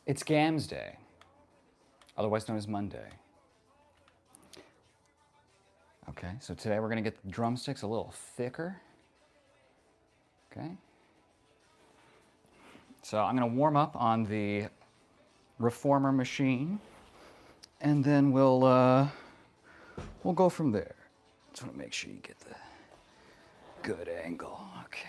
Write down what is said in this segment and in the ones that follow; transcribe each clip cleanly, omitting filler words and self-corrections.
It's Gams Day, otherwise known as Monday. Okay, so today we're gonna get the drumsticks a little thicker. Okay. So I'm gonna warm up on the reformer machine, and then we'll go from there. Just wanna make sure you get the good angle. Okay.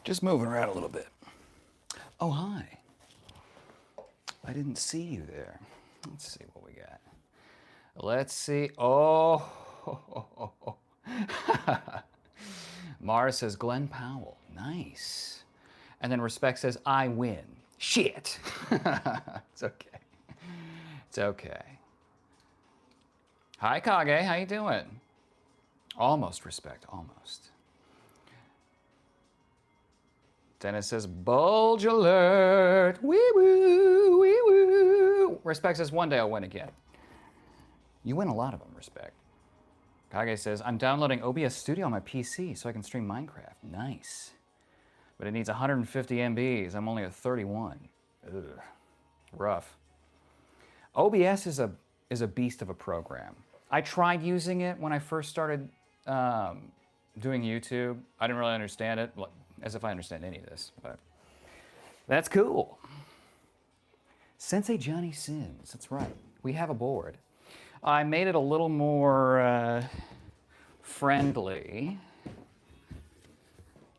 Just moving around a little bit. Oh, hi. I didn't see you there. Let's see what we got. Let's see. Oh. Mara says Glenn Powell. Nice. And then Respect says I win. Shit. It's okay. It's okay. Hi, Kage. How you doing? Almost, Respect. Almost. Dennis says, bulge alert. Wee woo, wee woo. Respect says, one day I'll win again. You win a lot of them, Respect. Kage says, I'm downloading OBS Studio on my PC so I can stream Minecraft. Nice. But it needs 150 MBs. I'm only at 31. Ugh. Rough. OBS is a beast of a program. I tried using it when I first started doing YouTube. I didn't really understand it. As if I understand any of this, but that's cool. Sensei Johnny Sims, that's right. We have a board. I made it a little more friendly.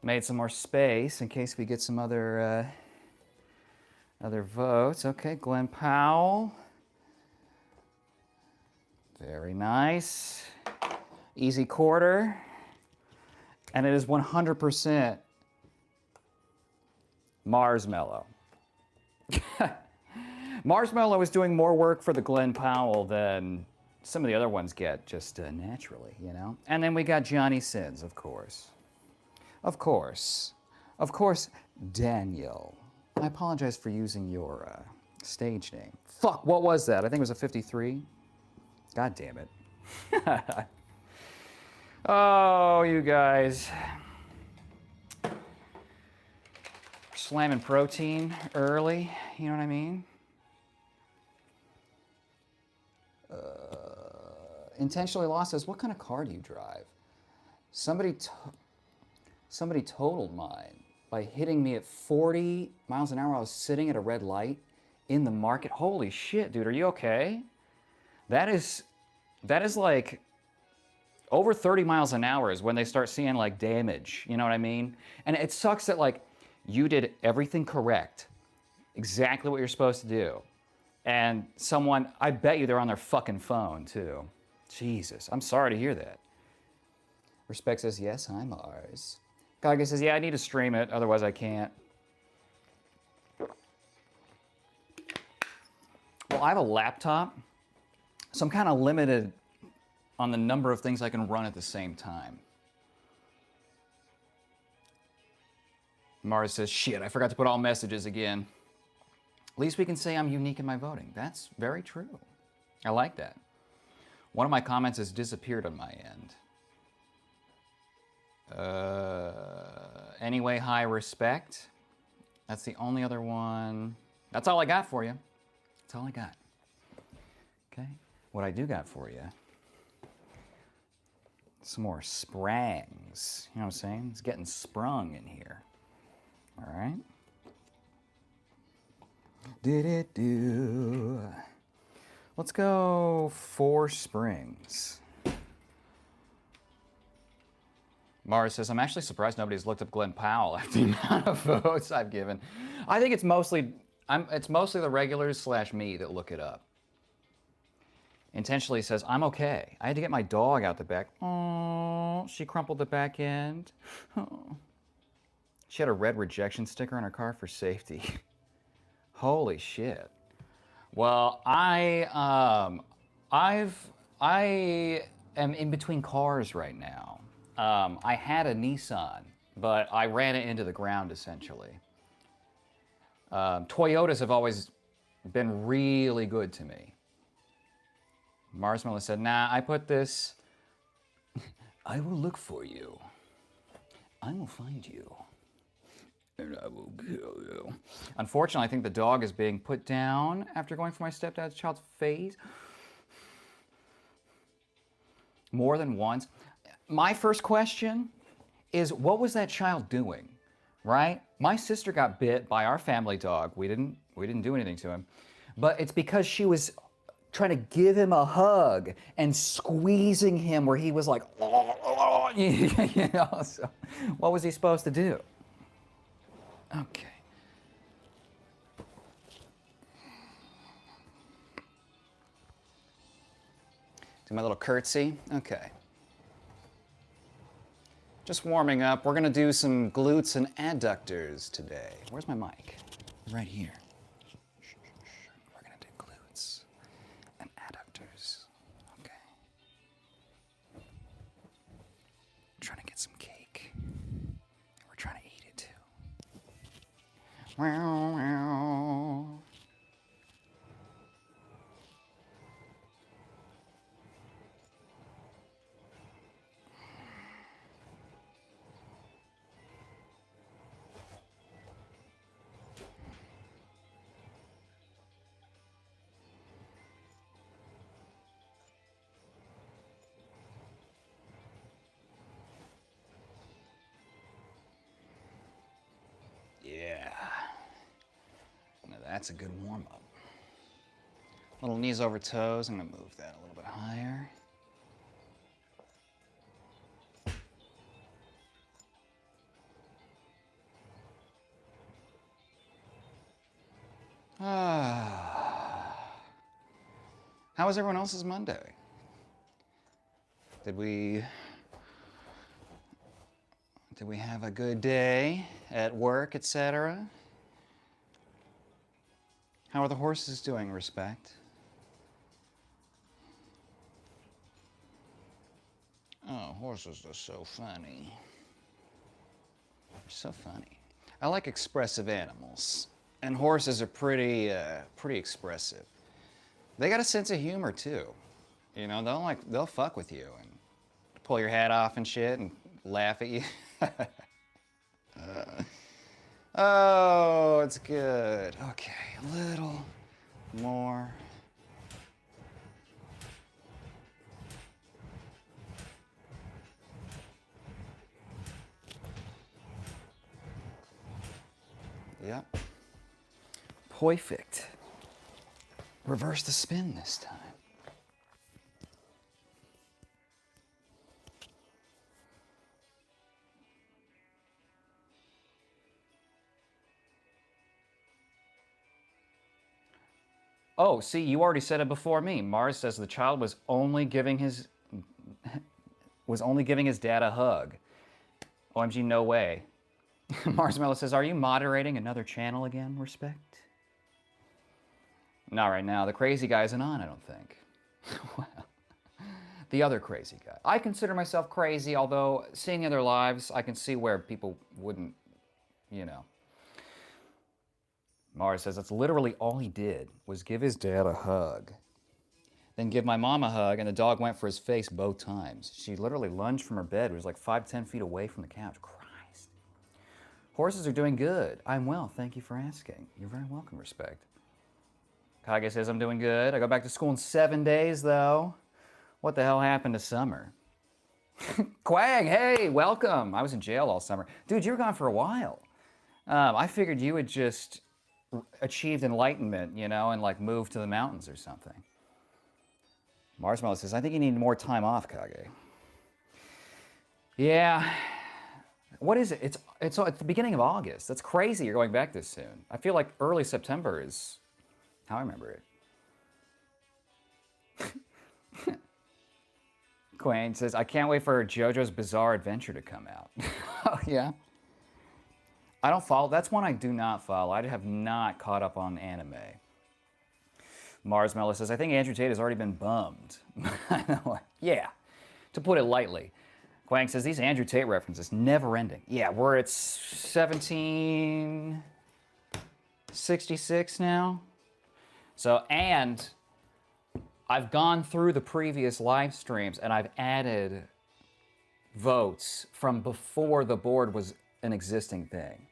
Made some more space in case we get some other votes. Okay, Glenn Powell. Very nice. Easy quarter. And it is 100% Marshmallow. Marshmallow is doing more work for the Glenn Powell than some of the other ones get, just naturally, you know? And then we got Johnny Sins, of course. Of course. Of course, Daniel. I apologize for using your stage name. Fuck, what was that? I think it was a 53. God damn it. Oh, you guys. Slamming protein early, you know what I mean? Intentionally lost says, what kind of car do you drive? Somebody totaled mine by hitting me at 40 miles an hour. I was sitting at a red light in the market. Holy shit, dude, are you okay? That is like over 30 miles an hour is when they start seeing like damage, you know what I mean? And it sucks that like you did everything correct, exactly what you're supposed to do. And someone, I bet you they're on their fucking phone too. Jesus, I'm sorry to hear that. Respect says, yes, I'm ours. Kage says, yeah, I need to stream it, otherwise I can't. Well, I have a laptop, so I'm kind of limited on the number of things I can run at the same time. Mars says, shit, I forgot to put all messages again. At least we can say I'm unique in my voting. That's very true. I like that. One of my comments has disappeared on my end. Anyway, high respect. That's the only other one. That's all I got for you. That's all I got. Okay. What I do got for you, some more sprangs. You know what I'm saying? It's getting sprung in here. All right. Did it do? Let's go 4 Springs. Mara says, I'm actually surprised nobody's looked up Glenn Powell after the amount of votes I've given. I think it's mostly the regulars / me that look it up. Intentionally says, I'm okay. I had to get my dog out the back. Oh, she crumpled the back end. Oh. She had a red rejection sticker on her car for safety. Holy shit. Well, I am in between cars right now. I had a Nissan, but I ran it into the ground essentially. Toyotas have always been really good to me. Marsmella said, nah, I put this, I will look for you. I will find you. And I will kill you. Unfortunately, I think the dog is being put down after going for my stepdad's child's face more than once. My first question is, what was that child doing, right? My sister got bit by our family dog. We didn't do anything to him, but it's because she was trying to give him a hug and squeezing him where he was like, you know, so what was he supposed to do? Okay. Do my little curtsy. Okay. Just warming up. We're gonna do some glutes and adductors today. Where's my mic? Right here. We're gonna do glutes and adductors. Okay. Trying to get some cake. We're trying to eat it too. Wow, wow. Yeah. Now that's a good warm-up. Little knees over toes. I'm gonna move that a little bit higher. How was everyone else's Monday? Did we have a good day at work, etc.? How are the horses doing, Respect? Oh, horses are so funny. They're so funny. I like expressive animals, and horses are pretty expressive. They got a sense of humor too. You know, they'll fuck with you and pull your hat off and shit and laugh at you. Oh, it's good. Okay, a little more. Yep. Perfect. Reverse the spin this time. Oh, see, you already said it before me. Mars says the child was only giving his dad a hug. OMG, no way. Mars Mello says, are you moderating another channel again, Respect? Not right now. The crazy guy isn't on, I don't think. Well, the other crazy guy. I consider myself crazy, although seeing other lives, I can see where people wouldn't, you know. Mara says that's literally all he did was give his dad a hug. Then give my mom a hug, and the dog went for his face both times. She literally lunged from her bed. It was like 5-10 feet away from the couch. Christ. Horses are doing good. I'm well. Thank you for asking. You're very welcome, Respect. Kage says I'm doing good. I go back to school in 7 days, though. What the hell happened to summer? Quang, hey, welcome. I was in jail all summer. Dude, you were gone for a while. I figured you would just achieved enlightenment, you know, and like moved to the mountains or something. Marshmallow says, I think you need more time off, Kage. Yeah. What is it? It's at the beginning of August. That's crazy you're going back this soon. I feel like early September is how I remember it. Quayne says, I can't wait for JoJo's Bizarre Adventure to come out. Oh, yeah? I don't follow. That's one I do not follow. I have not caught up on anime. Mars Mello says, I think Andrew Tate has already been bummed. Yeah, to put it lightly. Quang says, these Andrew Tate references, never ending. Yeah, we're at 1766 now. So, and I've gone through the previous live streams and I've added votes from before the board was an existing thing.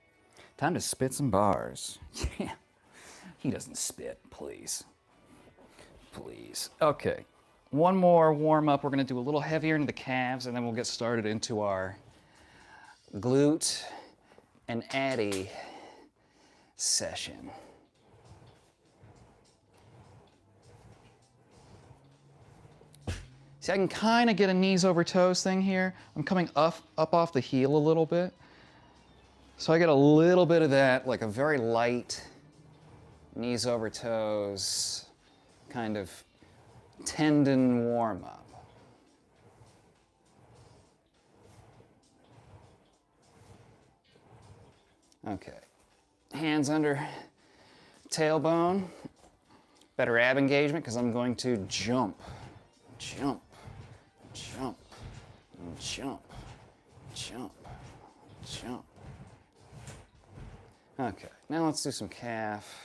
Time to spit some bars. Yeah. He doesn't spit, please. Please. Okay. One more warm up. We're going to do a little heavier into the calves and then we'll get started into our glute and addy session. See, I can kind of get a knees over toes thing here. I'm coming up off the heel a little bit. So I get a little bit of that, like a very light knees over toes kind of tendon warm up. Okay. Hands under tailbone. Better ab engagement because I'm going to jump, jump, jump, jump, jump, jump. Okay, now let's do some calf.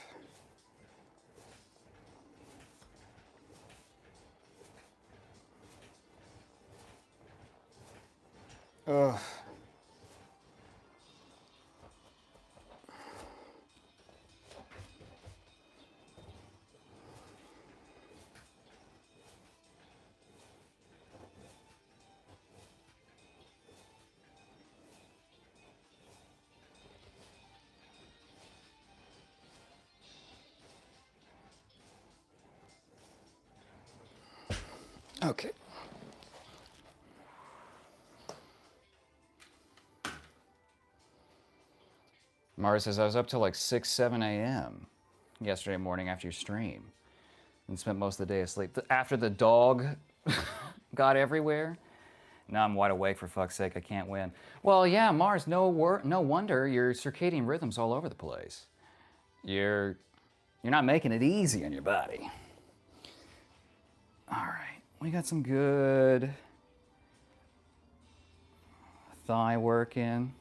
Ugh. Okay. Mara says, I was up till like 6, 7 a.m. yesterday morning after your stream and spent most of the day asleep. After the dog got everywhere, now I'm wide awake, for fuck's sake, I can't win. Well, yeah, Mars, no wonder your circadian rhythm's all over the place. You're not making it easy on your body. All right. We got some good thigh work in.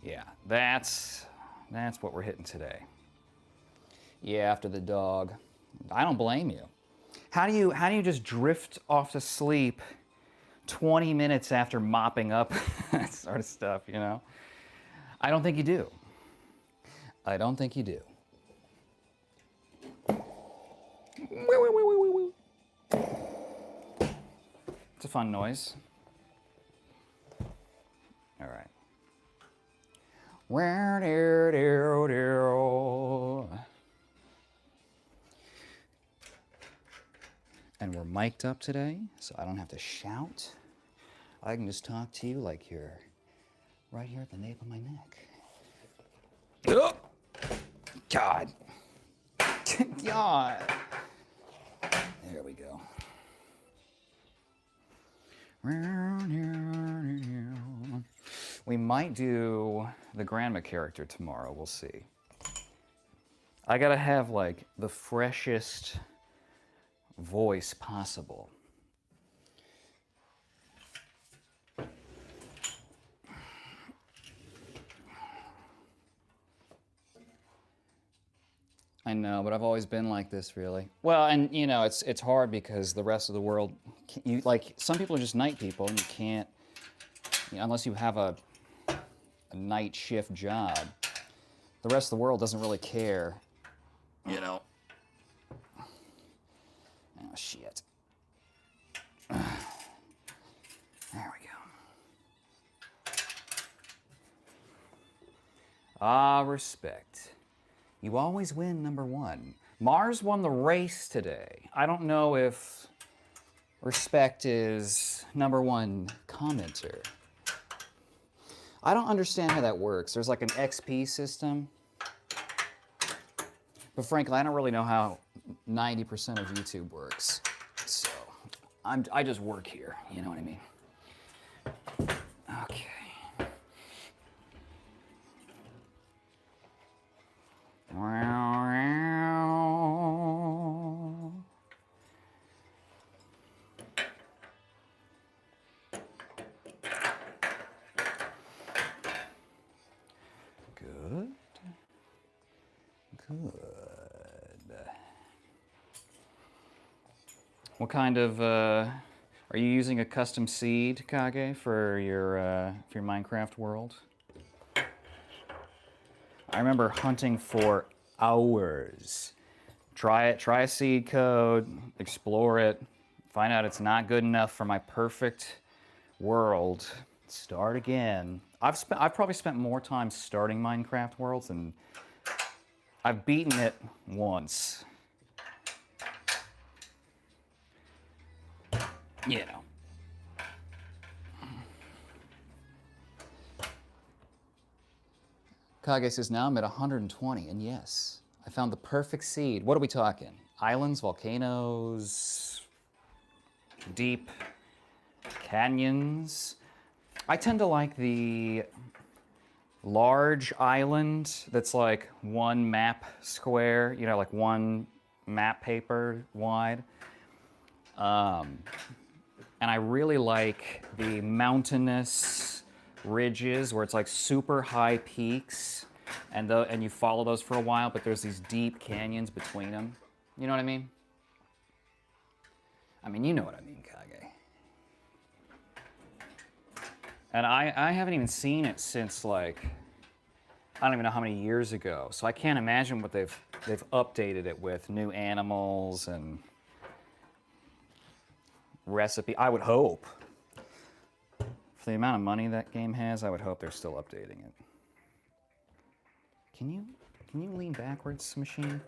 Yeah, that's what we're hitting today. Yeah, after the dog. I don't blame you. How do you just drift off to sleep 20 minutes after mopping up that sort of stuff, you know? I don't think you do. I don't think you do. It's a fun noise. All right. And we're mic'd up today, so I don't have to shout. I can just talk to you like you're right here at the nape of my neck. Oh! God. God. There we go. We might do the grandma character tomorrow, we'll see. I gotta have like the freshest voice possible. I know, but I've always been like this, really. Well, and you know, it's hard because the rest of the world, you like some people are just night people, and you can't, you know, unless you have a night shift job. The rest of the world doesn't really care, you know. Oh shit. There we go. Ah, respect. You always win number one. Mars won the race today. I don't know if Respect is number one commenter. I don't understand how that works. There's like an XP system. But frankly, I don't really know how 90% of YouTube works. So I just work here, you know what I mean? Okay. Good. Good. What kind of, are you using a custom seed, Kage, for your Minecraft world? I remember hunting for hours. Try it, try a seed code, explore it, find out it's not good enough for my perfect world. Start again. I've probably spent more time starting Minecraft worlds than I've beaten it once. You know. Kage says, now I'm at 120, and yes, I found the perfect seed. What are we talking? Islands, volcanoes, deep canyons. I tend to like the large island that's like one map square, you know, like one map paper wide. And I really like the mountainous ridges where it's like super high peaks and you follow those for a while, but there's these deep canyons between them. You know what I mean? I mean, you know what I mean, Kage. And I haven't even seen it since like, I don't even know how many years ago. So I can't imagine what they've updated it with, new animals and recipe. I would hope. For the amount of money that game has, I would hope they're still updating it. Can you lean backwards, machine?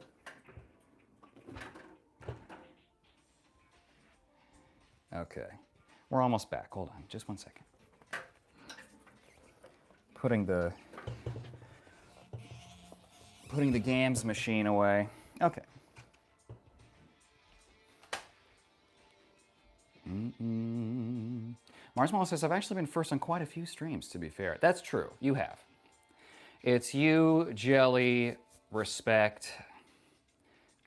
Okay. We're almost back. Hold on, just one second. Putting the GAMS machine away. Okay. Marsmall says, I've actually been first on quite a few streams, to be fair. That's true. You have. It's you, Jelly, Respect,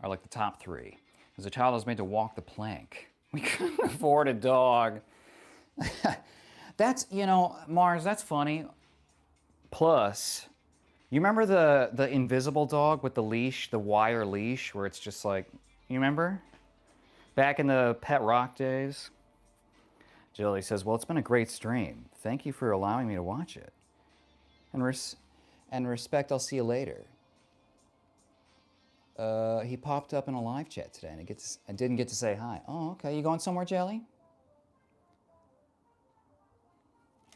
are like the top three. As a child, I was made to walk the plank. We couldn't afford a dog. That's, you know, Mars, that's funny. Plus, you remember the invisible dog with the leash, the wire leash, where it's just like, you remember? Back in the Pet Rock days? Jilly says, well, it's been a great stream. Thank you for allowing me to watch it. And Respect, I'll see you later. He popped up in a live chat today, and I didn't get to say hi. Oh, okay. You going somewhere, Jelly?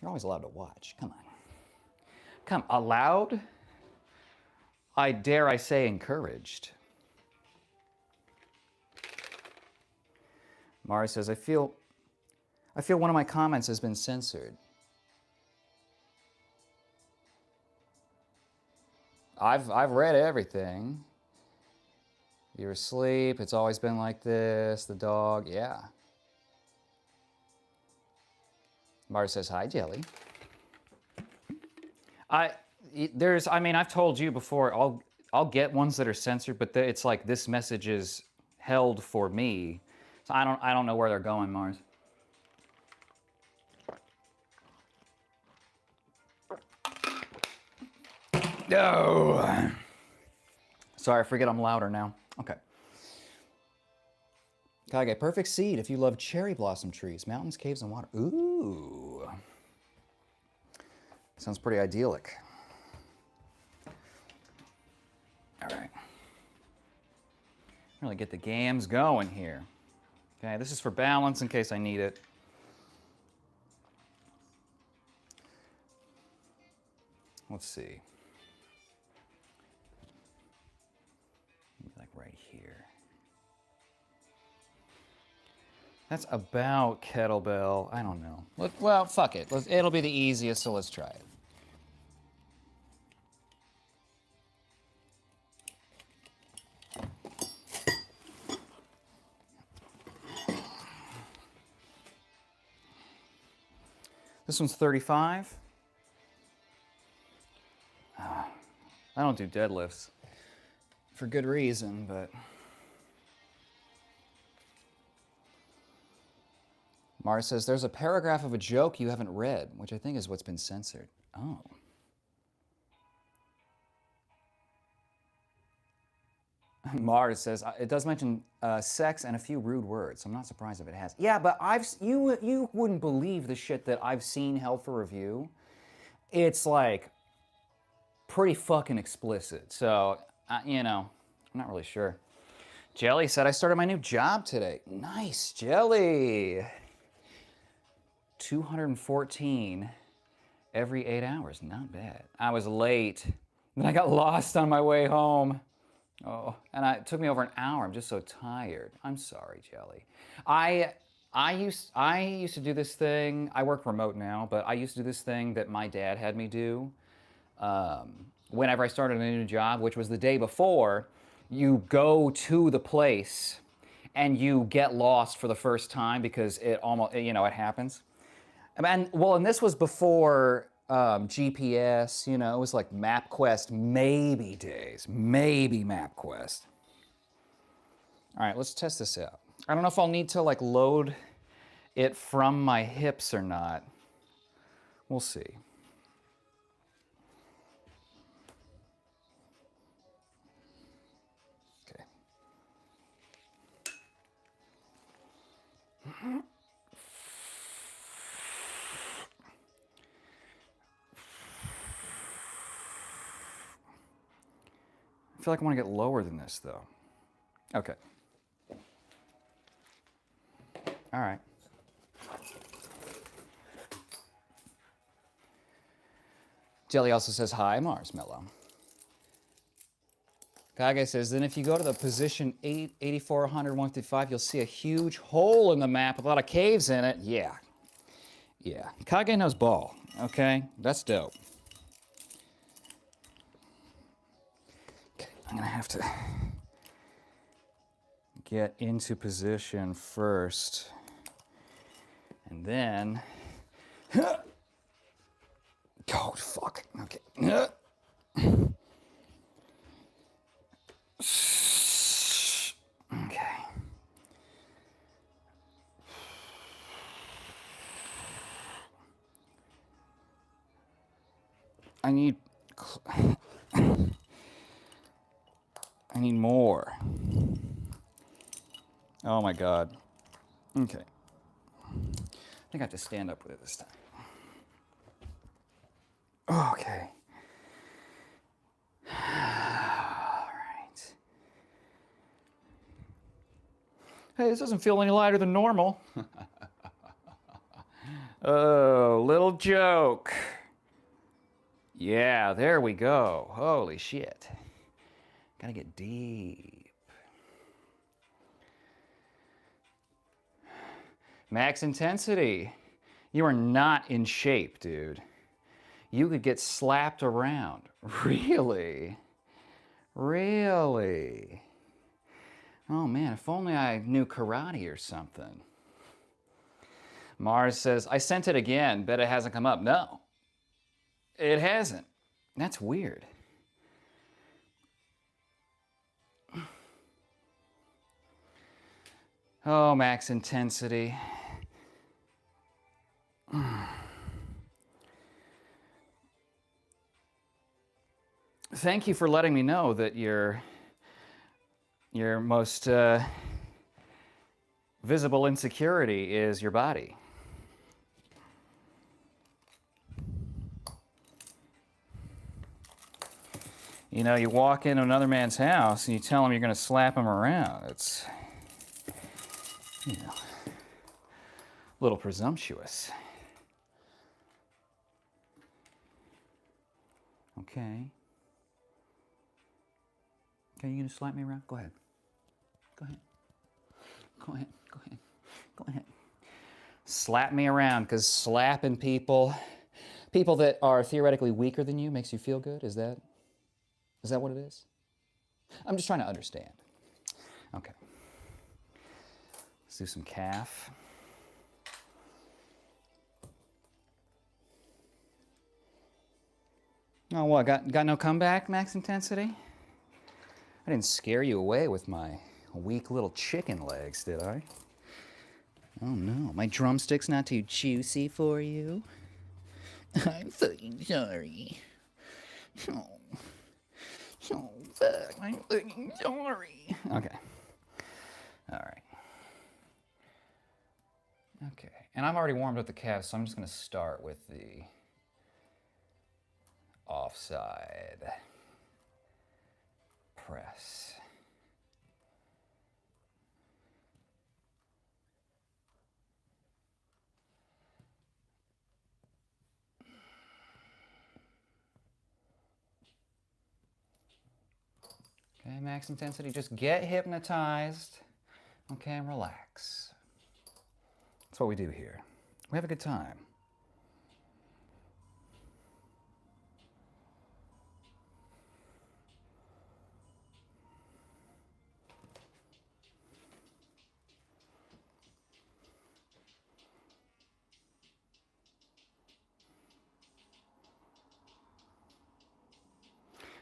You're always allowed to watch. Come on. Come, allowed? I dare I say encouraged. Mari says, I feel one of my comments has been censored. I've read everything. You're asleep, it's always been like this, the dog, yeah. Mari says, hi, Jelly. I mean, I've told you before, I'll get ones that are censored, but it's like this message is held for me. So I don't know where they're going, Mars. No. Sorry, I forget I'm louder now. Okay. Kage, perfect seed if you love cherry blossom trees, mountains, caves, and water. Ooh. Sounds pretty idyllic. All right. Really get the GAMS going here. Okay, this is for balance in case I need it. Let's see. like right here. That's about kettlebell. I don't know. Well, fuck it. It'll be the easiest, so let's try it. This one's 35. I don't do deadlifts for good reason, but Mars says there's a paragraph of a joke you haven't read, which I think is what's been censored. Oh. Mars says it does mention sex and a few rude words, so I'm not surprised if it has. Yeah, but you wouldn't believe the shit that I've seen held for review. It's like pretty fucking explicit. So you know, I'm not really sure. Jelly said I started my new job today. Nice, Jelly. 214 every 8 hours. Not bad. I was late. Then I got lost on my way home. Oh, and it took me over an hour. I'm just so tired. I'm sorry, Jelly. I used to do this thing. I work remote now, but I used to do this thing that my dad had me do whenever I started a new job, which was the day before. You go to the place and you get lost for the first time because it almost, you know, it happens. And this was before GPS, you know, it was like MapQuest maybe days, maybe MapQuest. All right, let's test this out. I don't know if I'll need to like load it from my hips or not. We'll see. Okay. I feel like I want to get lower than this, though. Okay. All right. Jelly also says, hi, Marshmallow. Kage says, then if you go to the position 8400, 155, you'll see a huge hole in the map with a lot of caves in it. Yeah. Yeah. Kage knows ball, okay? That's dope. Okay, I'm going to have to get into position first. And then... Oh, fuck. Okay. Okay. I need more. Oh my God. Okay. I think I have to stand up with it this time. Okay. All right. Hey, this doesn't feel any lighter than normal. Oh, little joke. Yeah, there we go. Holy shit. Gotta get deep. Max intensity. You are not in shape, dude. You could get slapped around. Really? Really? Oh man, if only I knew karate or something. Mars says, I sent it again. Bet it hasn't come up. No, it hasn't. That's weird. Oh, max intensity. Thank you for letting me know that your most visible insecurity is your body. You know, you walk into another man's house and you tell him you're going to slap him around. It's, you know, a little presumptuous. Okay. Okay, you gonna slap me around? Go ahead. Go ahead. Go ahead. Go ahead. Go ahead. Slap me around, because slapping people that are theoretically weaker than you makes you feel good? Is that what it is? I'm just trying to understand. Okay. Let's do some calf. Oh, what? Got no comeback, max intensity? I didn't scare you away with my weak little chicken legs, did I? Oh no, my drumsticks not too juicy for you? I'm fucking sorry. Oh, fuck, I'm fucking sorry. Okay. All right. Okay, and I've already warmed up the calves, so I'm just gonna start with the offside press. Okay, max intensity, just get hypnotized. Okay, and relax. That's what we do here. We have a good time.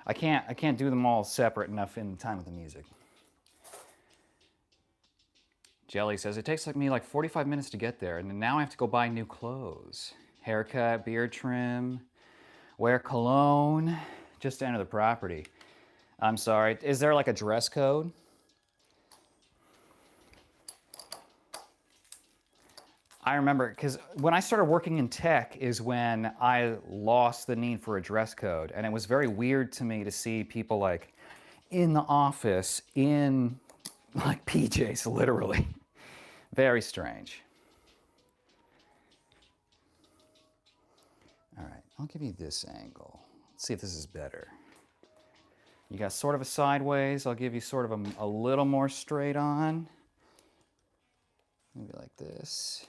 I can't do them all separate enough in time with the music. Jelly says, it takes me like 45 minutes to get there, and now I have to go buy new clothes. Haircut, beard trim, wear cologne, just to enter the property. I'm sorry, is there like a dress code? I remember, because when I started working in tech is when I lost the need for a dress code, and it was very weird to me to see people like in the office in like PJs, literally. Very strange. All right, I'll give you this angle. Let's see if this is better. You got sort of a sideways. I'll give you sort of a little more straight on. Maybe like this.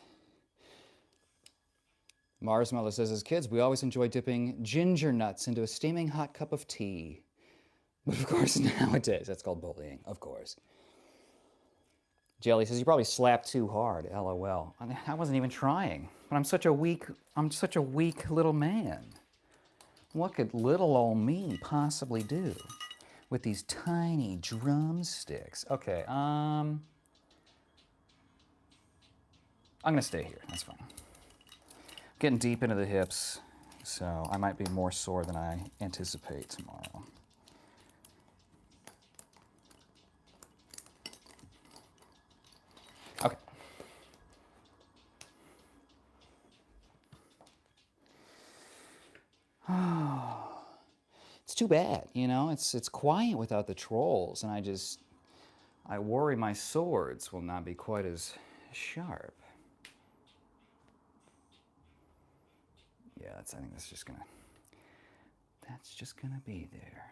Mars Mother says, as kids, we always enjoyed dipping ginger nuts into a steaming hot cup of tea. But of course, nowadays, that's called bullying, of course. Jelly says, you probably slapped too hard, LOL. I wasn't even trying, but I'm such a weak little man. What could little old me possibly do with these tiny drumsticks? Okay, I'm gonna stay here, that's fine. Getting deep into the hips, so I might be more sore than I anticipate tomorrow. Okay. It's too bad, you know, it's quiet without the trolls, and I worry my swords will not be quite as sharp. Yeah, I think that's just gonna be there.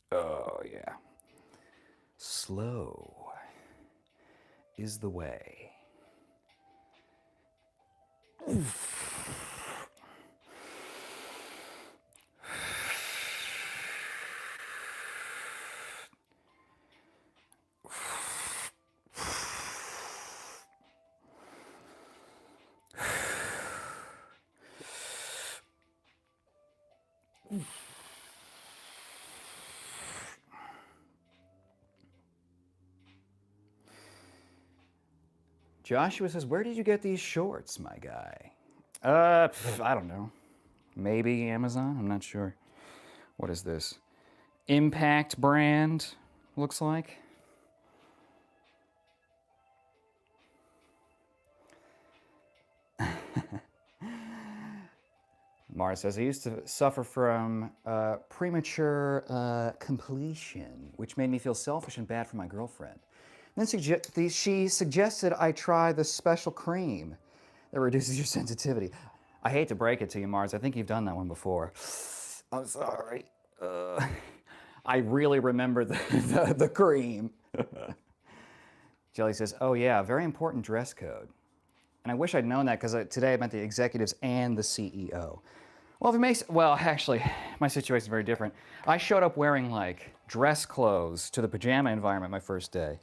Oh, yeah. Slow is the way. Joshua says, where did you get these shorts, my guy? I don't know. Maybe Amazon? I'm not sure. What is this? Impact brand, looks like. Mara says, I used to suffer from premature completion, which made me feel selfish and bad for my girlfriend. Then she suggested I try the special cream that reduces your sensitivity. I hate to break it to you, Mars. I think you've done that one before. I'm sorry. I really remember the cream. Jelly says, oh yeah, very important dress code. And I wish I'd known that because today I met the executives and the CEO. Well, if it makes, well, actually, my situation is very different. I showed up wearing like dress clothes to the pajama environment my first day.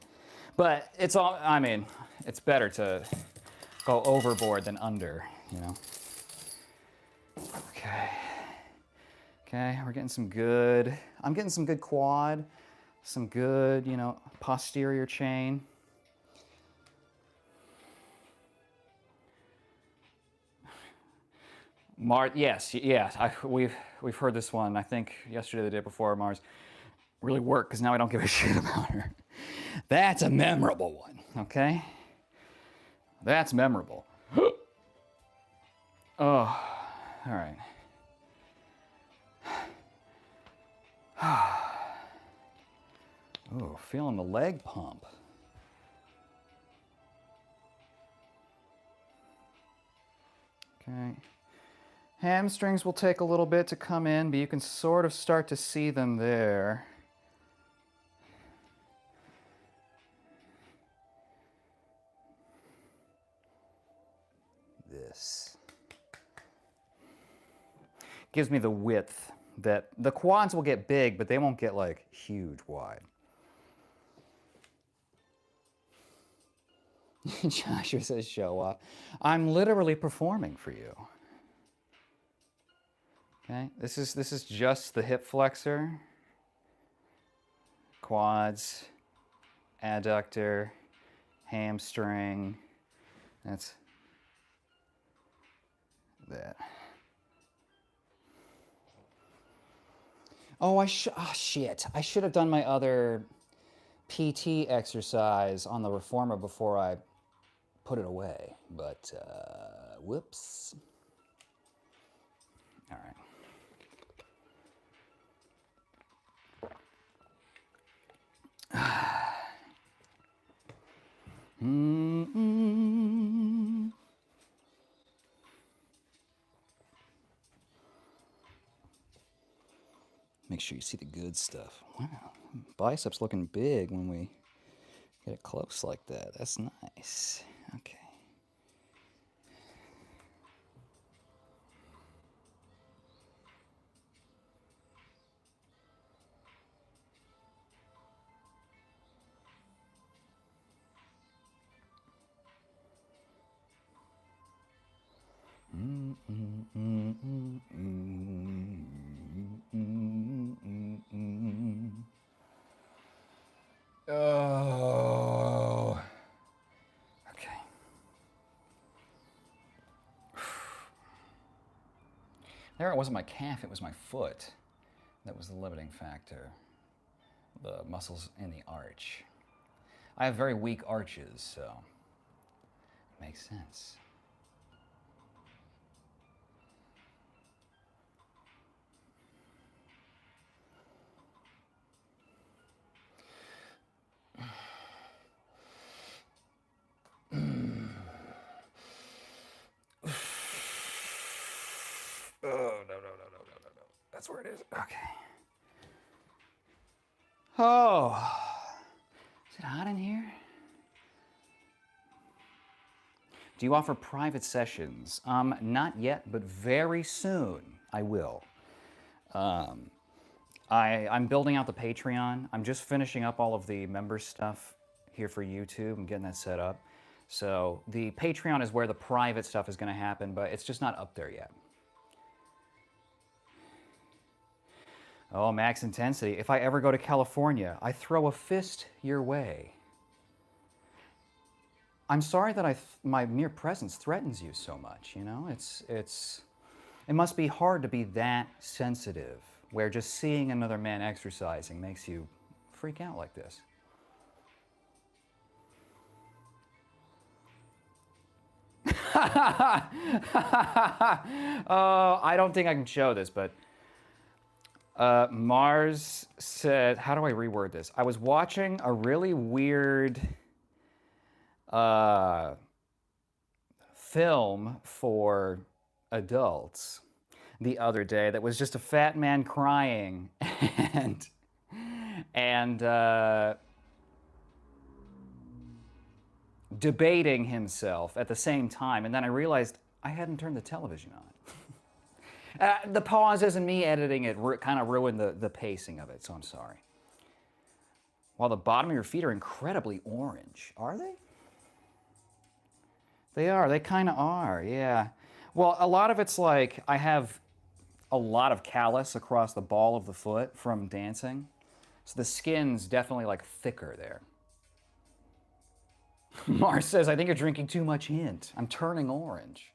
But it's all, I mean, it's better to go overboard than under, you know? Okay. Okay, we're getting some good, I'm getting some good quad, some good, you know, posterior chain. Mars, yes, we've heard this one. I think yesterday, or the day before. Mars really worked because now I don't give a shit about her. That's a memorable one. Okay, that's memorable. Oh, all right. Oh, feeling the leg pump. Okay. Hamstrings will take a little bit to come in, but you can sort of start to see them there. This gives me the width that the quads will get big, but they won't get like huge wide. Joshua says, show off. I'm literally performing for you. Okay, this is just the hip flexor, quads, adductor, hamstring. That's that. Oh, shit. I should have done my other PT exercise on the reformer before I put it away, but whoops. All right. Make sure you see the good stuff. Wow, biceps looking big when we get it close like that. That's nice. Okay. Oh. Okay. There, it wasn't my calf, it was my foot. That was the limiting factor. The muscles in the arch. I have very weak arches, so it makes sense. Oh, no. That's where it is. Okay. Oh. Is it hot in here? Do you offer private sessions? Not yet, but very soon I will. I'm building out the Patreon. I'm just finishing up all of the member stuff here for YouTube. I'm getting that set up. So the Patreon is where the private stuff is going to happen, but it's just not up there yet. Oh, max intensity. If I ever go to California, I throw a fist your way. I'm sorry that my mere presence threatens you so much, you know? It must be hard to be that sensitive, where just seeing another man exercising makes you freak out like this. I don't think I can show this, but Mars said, how do I reword this? I was watching a really weird film for adults the other day that was just a fat man crying and debating himself at the same time. And then I realized I hadn't turned the television on. The pauses and me editing it kind of ruined the pacing of it, so I'm sorry. While the bottom of your feet are incredibly orange. Are they? They are. They kind of are, yeah. Well, a lot of it's like I have a lot of callus across the ball of the foot from dancing. So the skin's definitely like thicker there. Mars says, I think you're drinking too much hint. I'm turning orange.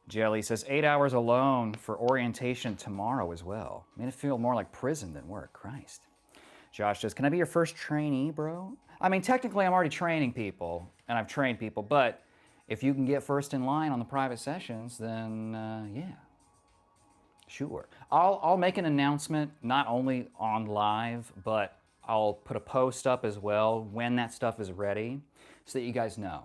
Jelly says, 8 hours alone for orientation tomorrow as well. Made it feel more like prison than work. Christ. Josh says, can I be your first trainee, bro? I mean, technically I'm already training people, and I've trained people, but if you can get first in line on the private sessions, then yeah. Sure. I'll make an announcement not only on live, but I'll put a post up as well when that stuff is ready so that you guys know.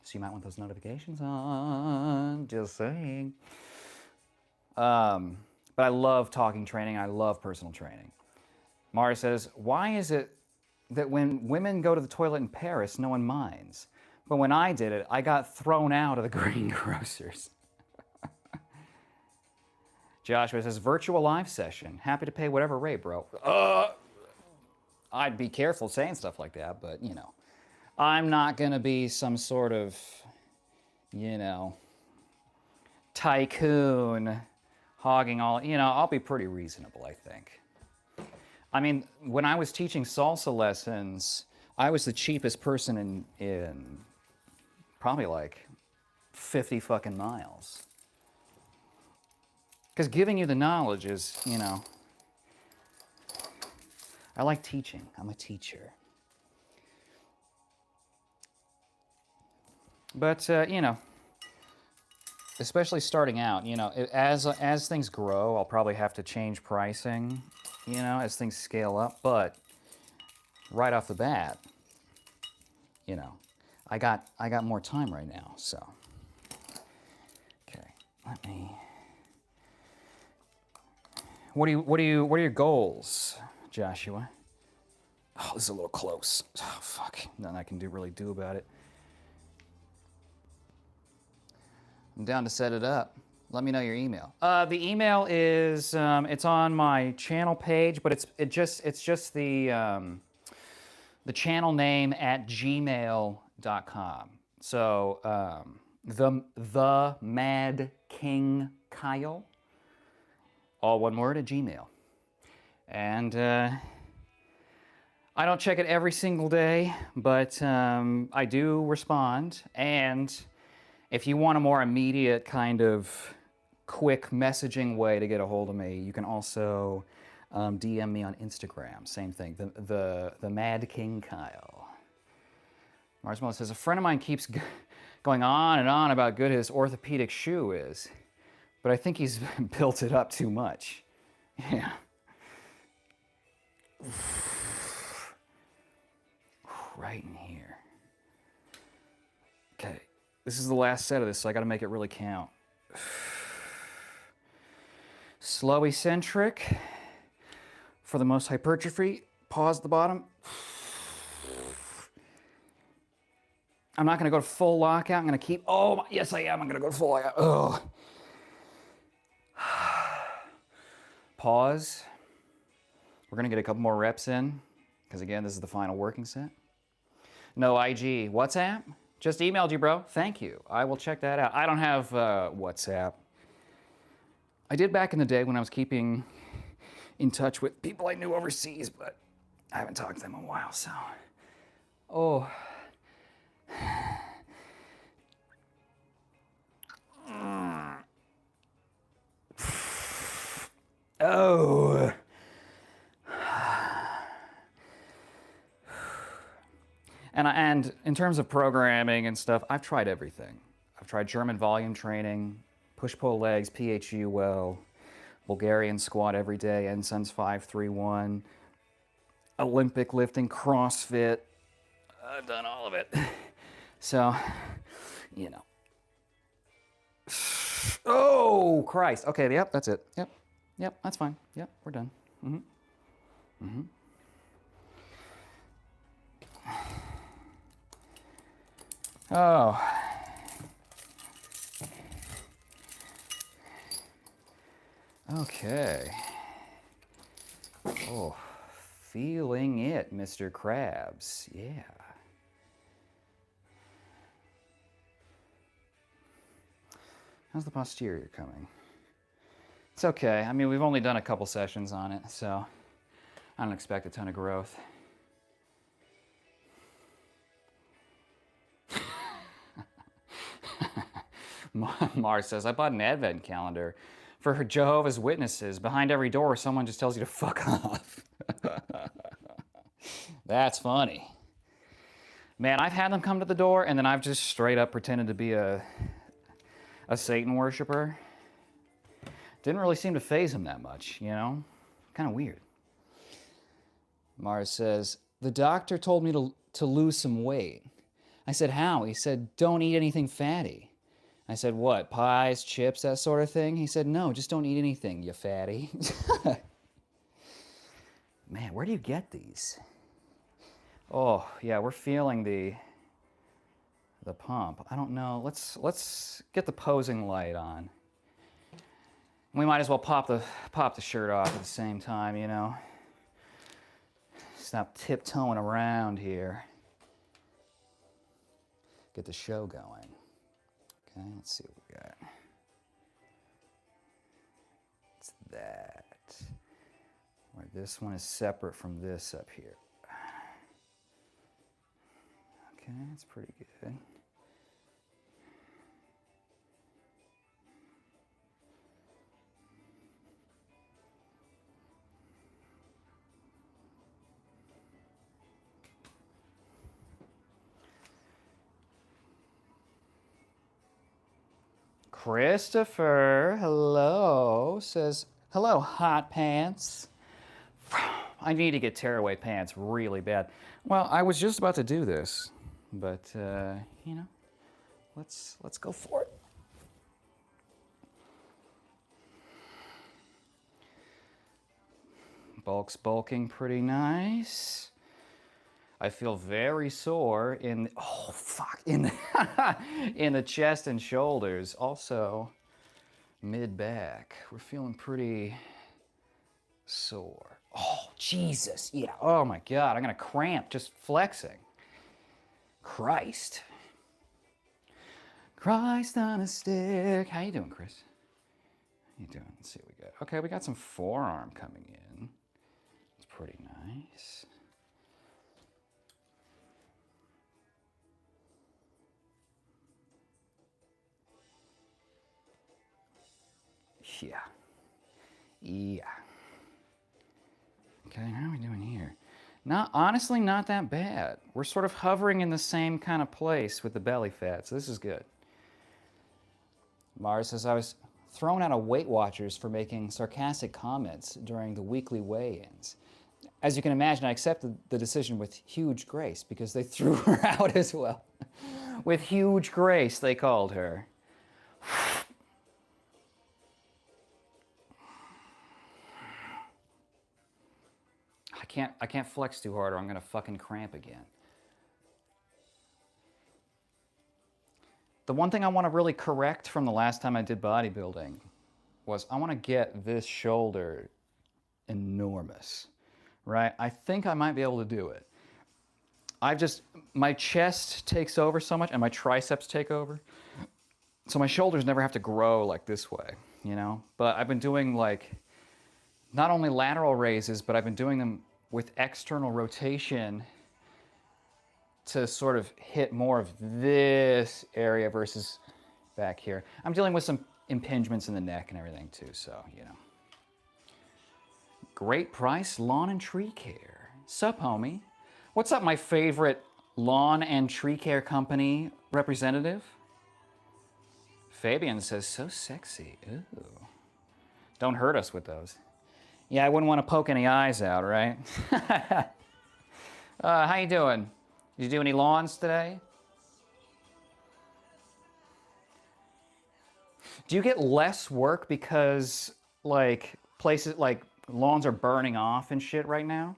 So you might want those notifications on, just saying. But I love talking training. I love personal training. Mara says, why is it that when women go to the toilet in Paris, no one minds? But when I did it, I got thrown out of the green grocers. Joshua says, virtual live session. Happy to pay whatever rate, bro. I'd be careful saying stuff like that, but, you know. I'm not going to be some sort of, you know, tycoon hogging all, you know, I'll be pretty reasonable, I think. I mean, when I was teaching salsa lessons, I was the cheapest person in probably like 50 fucking miles. Because giving you the knowledge is, you know, I like teaching. I'm a teacher. But, you know, especially starting out, you know, as things grow, I'll probably have to change pricing, you know, as things scale up. But right off the bat, you know, I got more time right now, so. Okay, let me. What are your goals, Joshua? Oh, this is a little close. Oh, fuck. Nothing I can really do about it. I'm down to set it up. Let me know your email. The email is it's on my channel page, but it's just the channel name at gmail.com. So the Mad King Kyle, all one word, at Gmail. And I don't check it every single day, but I do respond. And if you want a more immediate kind of quick messaging way to get a hold of me, you can also DM me on Instagram. Same thing, the Mad King Kyle. Marsmo says, a friend of mine keeps going on and on about good his orthopedic shoe is, but I think he's built it up too much. Yeah. Right in here. Okay. This is the last set of this, so I gotta make it really count. Slow eccentric for the most hypertrophy. Pause at the bottom. I'm not gonna go to full lockout. I'm gonna keep, oh, yes I am. I'm gonna go to full lockout. Oh. Pause. We're gonna get a couple more reps in, because again, this is the final working set. No IG. WhatsApp? Just emailed you, bro. Thank you. I will check that out. I don't have WhatsApp. I did back in the day when I was keeping in touch with people I knew overseas, but I haven't talked to them in a while, so. Oh. Oh. And in terms of programming and stuff, I've tried everything. I've tried German volume training, push-pull legs, PHUL, Bulgarian squat every day, Ensign's 531, Olympic lifting, CrossFit. I've done all of it. So, you know. Oh, Christ. Okay, yep, that's it. Yep, that's fine. Yep, we're done. Oh. Okay. Oh, feeling it, Mr. Krabs. Yeah. How's the posterior coming? It's okay. I mean, we've only done a couple sessions on it, so I don't expect a ton of growth. Mars says, I bought an advent calendar for Jehovah's Witnesses. Behind every door, someone just tells you to fuck off. That's funny. Man, I've had them come to the door, and then I've just straight up pretended to be a Satan worshiper. Didn't really seem to faze him that much, you know? Kind of weird. Mars says, the doctor told me to lose some weight. I said, how? He said, don't eat anything fatty. I said, what, pies, chips, that sort of thing? He said, no, just don't eat anything, you fatty. Man, where do you get these? Oh, yeah, we're feeling the pump. I don't know. Let's get the posing light on. We might as well pop the shirt off at the same time, you know. Stop tiptoeing around here. Get the show going. Okay, let's see what we got. It's that. Where this one is separate from this up here. Okay, that's pretty good. Christopher, hello, says, hello, hot pants. I need to get tearaway pants really bad. Well, I was just about to do this, but, you know, let's go for it. Bulk's bulking pretty nice. I feel very sore in in the chest and shoulders. Also, mid-back. We're feeling pretty sore. Oh, Jesus. Yeah. Oh, my God. I'm going to cramp just flexing. Christ. Christ on a stick. How you doing, Chris? How you doing? Let's see what we got. Okay, we got some forearm coming in. It's pretty nice. Yeah. Okay, how are we doing here? Honestly, not that bad. We're sort of hovering in the same kind of place with the belly fat, so this is good. Mars says, I was thrown out of Weight Watchers for making sarcastic comments during the weekly weigh-ins. As you can imagine, I accepted the decision with huge grace because they threw her out as well. With huge grace, they called her. I can't flex too hard or I'm gonna fucking cramp again. The one thing I want to really correct from the last time I did bodybuilding was I want to get this shoulder enormous, right? I think I might be able to do it. My chest takes over so much and my triceps take over. So my shoulders never have to grow like this way, you know? But I've been doing like, not only lateral raises, but I've been doing them with external rotation to sort of hit more of this area versus back here. I'm dealing with some impingements in the neck and everything too, so, you know. Great price, lawn and tree care. Sup, homie? What's up, my favorite Lawn and Tree Care Company representative. Fabian says, so sexy. Ooh. Don't hurt us with those. Yeah, I wouldn't want to poke any eyes out, right? How you doing? Did you do any lawns today? Do you get less work because, like, places like lawns are burning off and shit right now?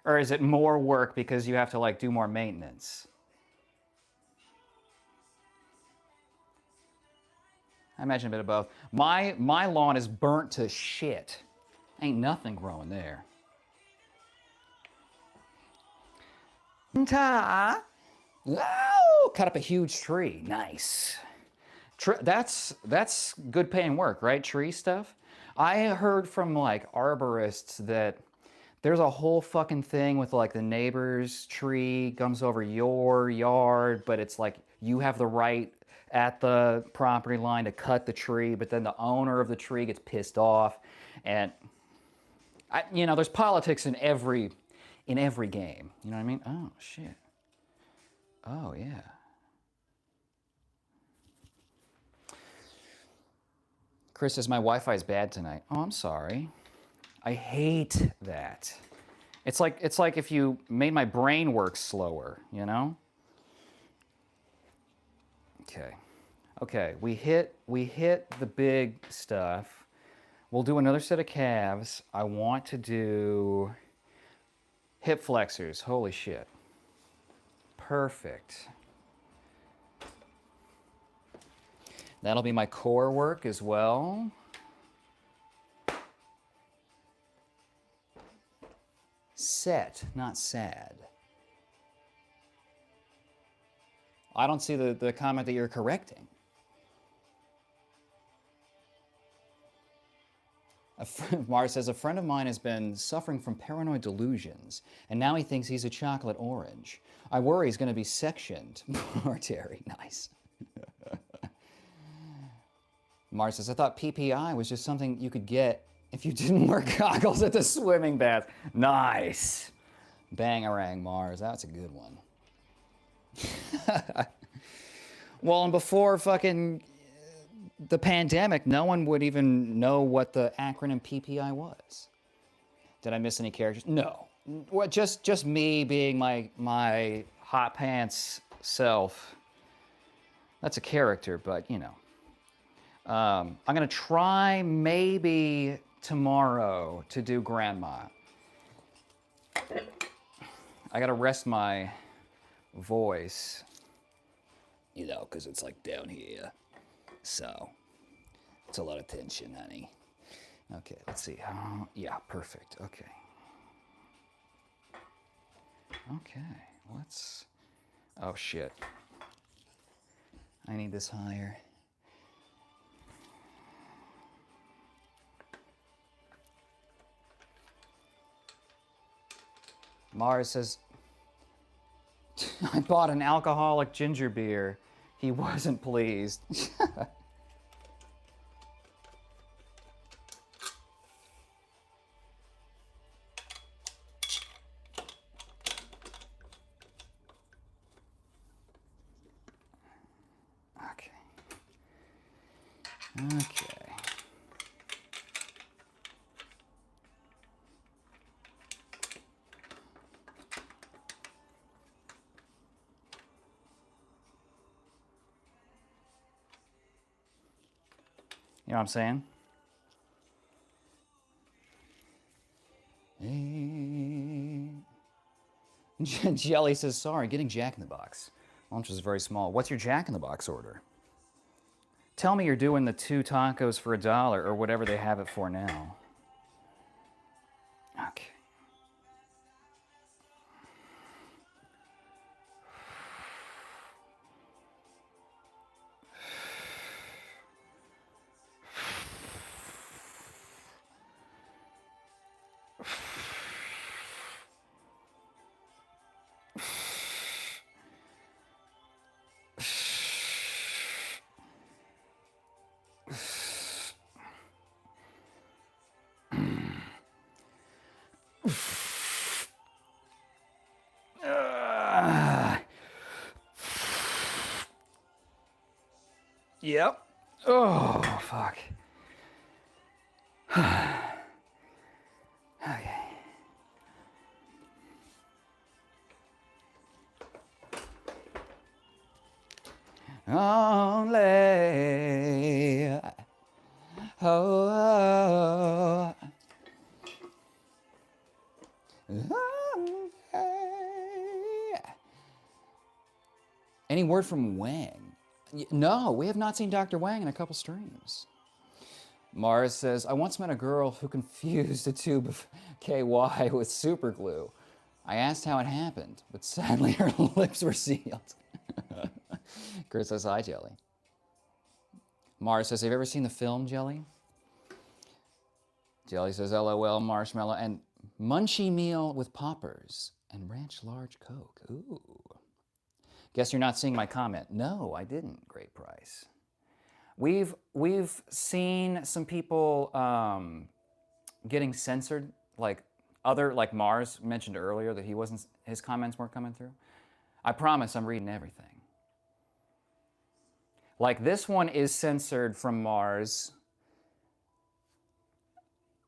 Or is it more work because you have to, like, do more maintenance? I imagine a bit of both. My lawn is burnt to shit. Ain't nothing growing there. Ta! Oh, cut up a huge tree. Nice. That's good paying work, right? Tree stuff. I heard from like arborists that there's a whole fucking thing with like the neighbor's tree comes over your yard, but it's like you have the right at the property line to cut the tree, but then the owner of the tree gets pissed off, and there's politics in every game. You know what I mean? Oh shit. Oh yeah. Chris says my Wi-Fi is bad tonight. Oh, I'm sorry. I hate that. It's like if you made my brain work slower, you know? Okay. Okay, we hit the big stuff. We'll do another set of calves. I want to do hip flexors. Holy shit. Perfect. That'll be my core work as well. Set, not sad. I don't see the comment that you're correcting. Mars says, a friend of mine has been suffering from paranoid delusions, and now he thinks he's a chocolate orange. I worry he's going to be sectioned. Poor Terry, nice. Mars says, I thought PPI was just something you could get if you didn't wear goggles at the swimming bath. Nice. Bangarang, Mars. That's a good one. Well, and before fucking the pandemic, no one would even know what the acronym PPI was. Did I miss any characters? No. What? Just me being my hot pants self. That's a character, but you know. I'm gonna try maybe tomorrow to do grandma. I gotta rest my voice, you know, because it's like down here. So it's a lot of tension, honey. Okay, let's see. Yeah, perfect. Okay. Okay, let's. Oh shit. I need this higher. Mars says, I bought an alcoholic ginger beer. He wasn't pleased. Okay. Okay. You know what I'm saying? Jelly says, sorry, getting Jack in the Box. Lunch is very small. What's your Jack in the Box order? Tell me you're doing the 2 tacos for $1 or whatever they have it for now. Okay. Yep. Oh, fuck. Okay. Only. Oh. Any word from Wang? No, we have not seen Dr. Wang in a couple streams. Mars says, I once met a girl who confused a tube of KY with super glue. I asked how it happened, but sadly her lips were sealed. Chris says, hi, Jelly. Mars says, have you ever seen the film, Jelly? Jelly says, LOL, marshmallow, and munchie meal with poppers and ranch large Coke. Ooh. Guess you're not seeing my comment. No, I didn't, Great Price. We've seen some people getting censored, like Mars mentioned earlier that his comments weren't coming through. I promise I'm reading everything. Like this one is censored from Mars.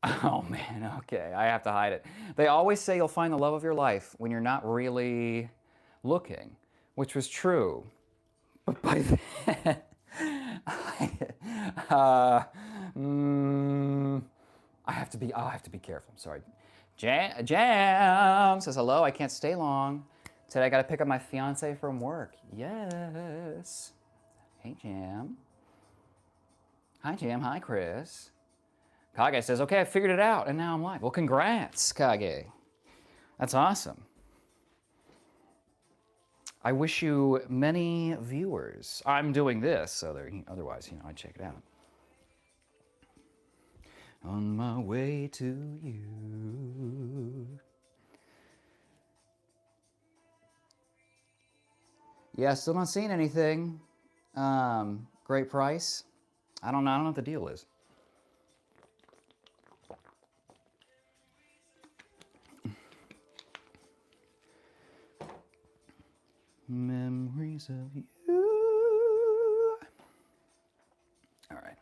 Oh man, okay, I have to hide it. They always say you'll find the love of your life when you're not really looking, which was true. But by then, I have to be careful. I'm sorry. Jam says hello. I can't stay long. Today I got to pick up my fiance from work. Yes. Hey Jam. Hi Jam. Hi Chris. Kage says, okay, I figured it out, and now I'm live. Well, congrats, Kage. That's awesome. I wish you many viewers. I'm doing this, so otherwise, I'd check it out. On my way to you. Yeah, still not seeing anything. Great Price. I don't know what the deal is. Memories of you. All right.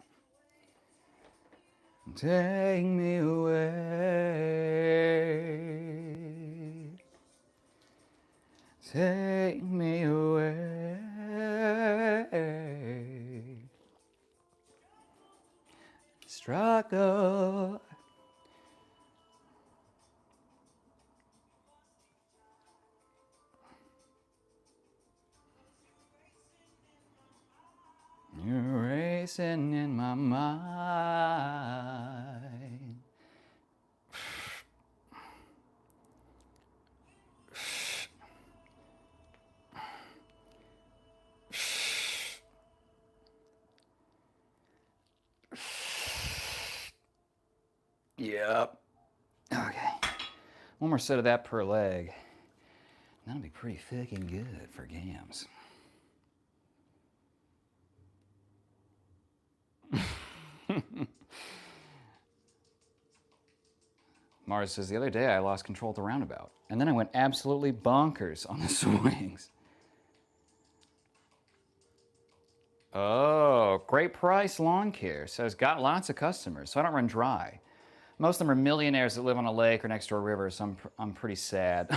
Take me away. Take me away. Struggle. You're racing in my mind. Yep. Okay. One more set of that per leg. That'll be pretty thick and good for gams. Mars says, the other day I lost control at the roundabout, and then I went absolutely bonkers on the swings. Oh, Great Price Lawn Care says, got lots of customers, so I don't run dry. Most of them are millionaires that live on a lake or next to a river, so I'm pretty sad.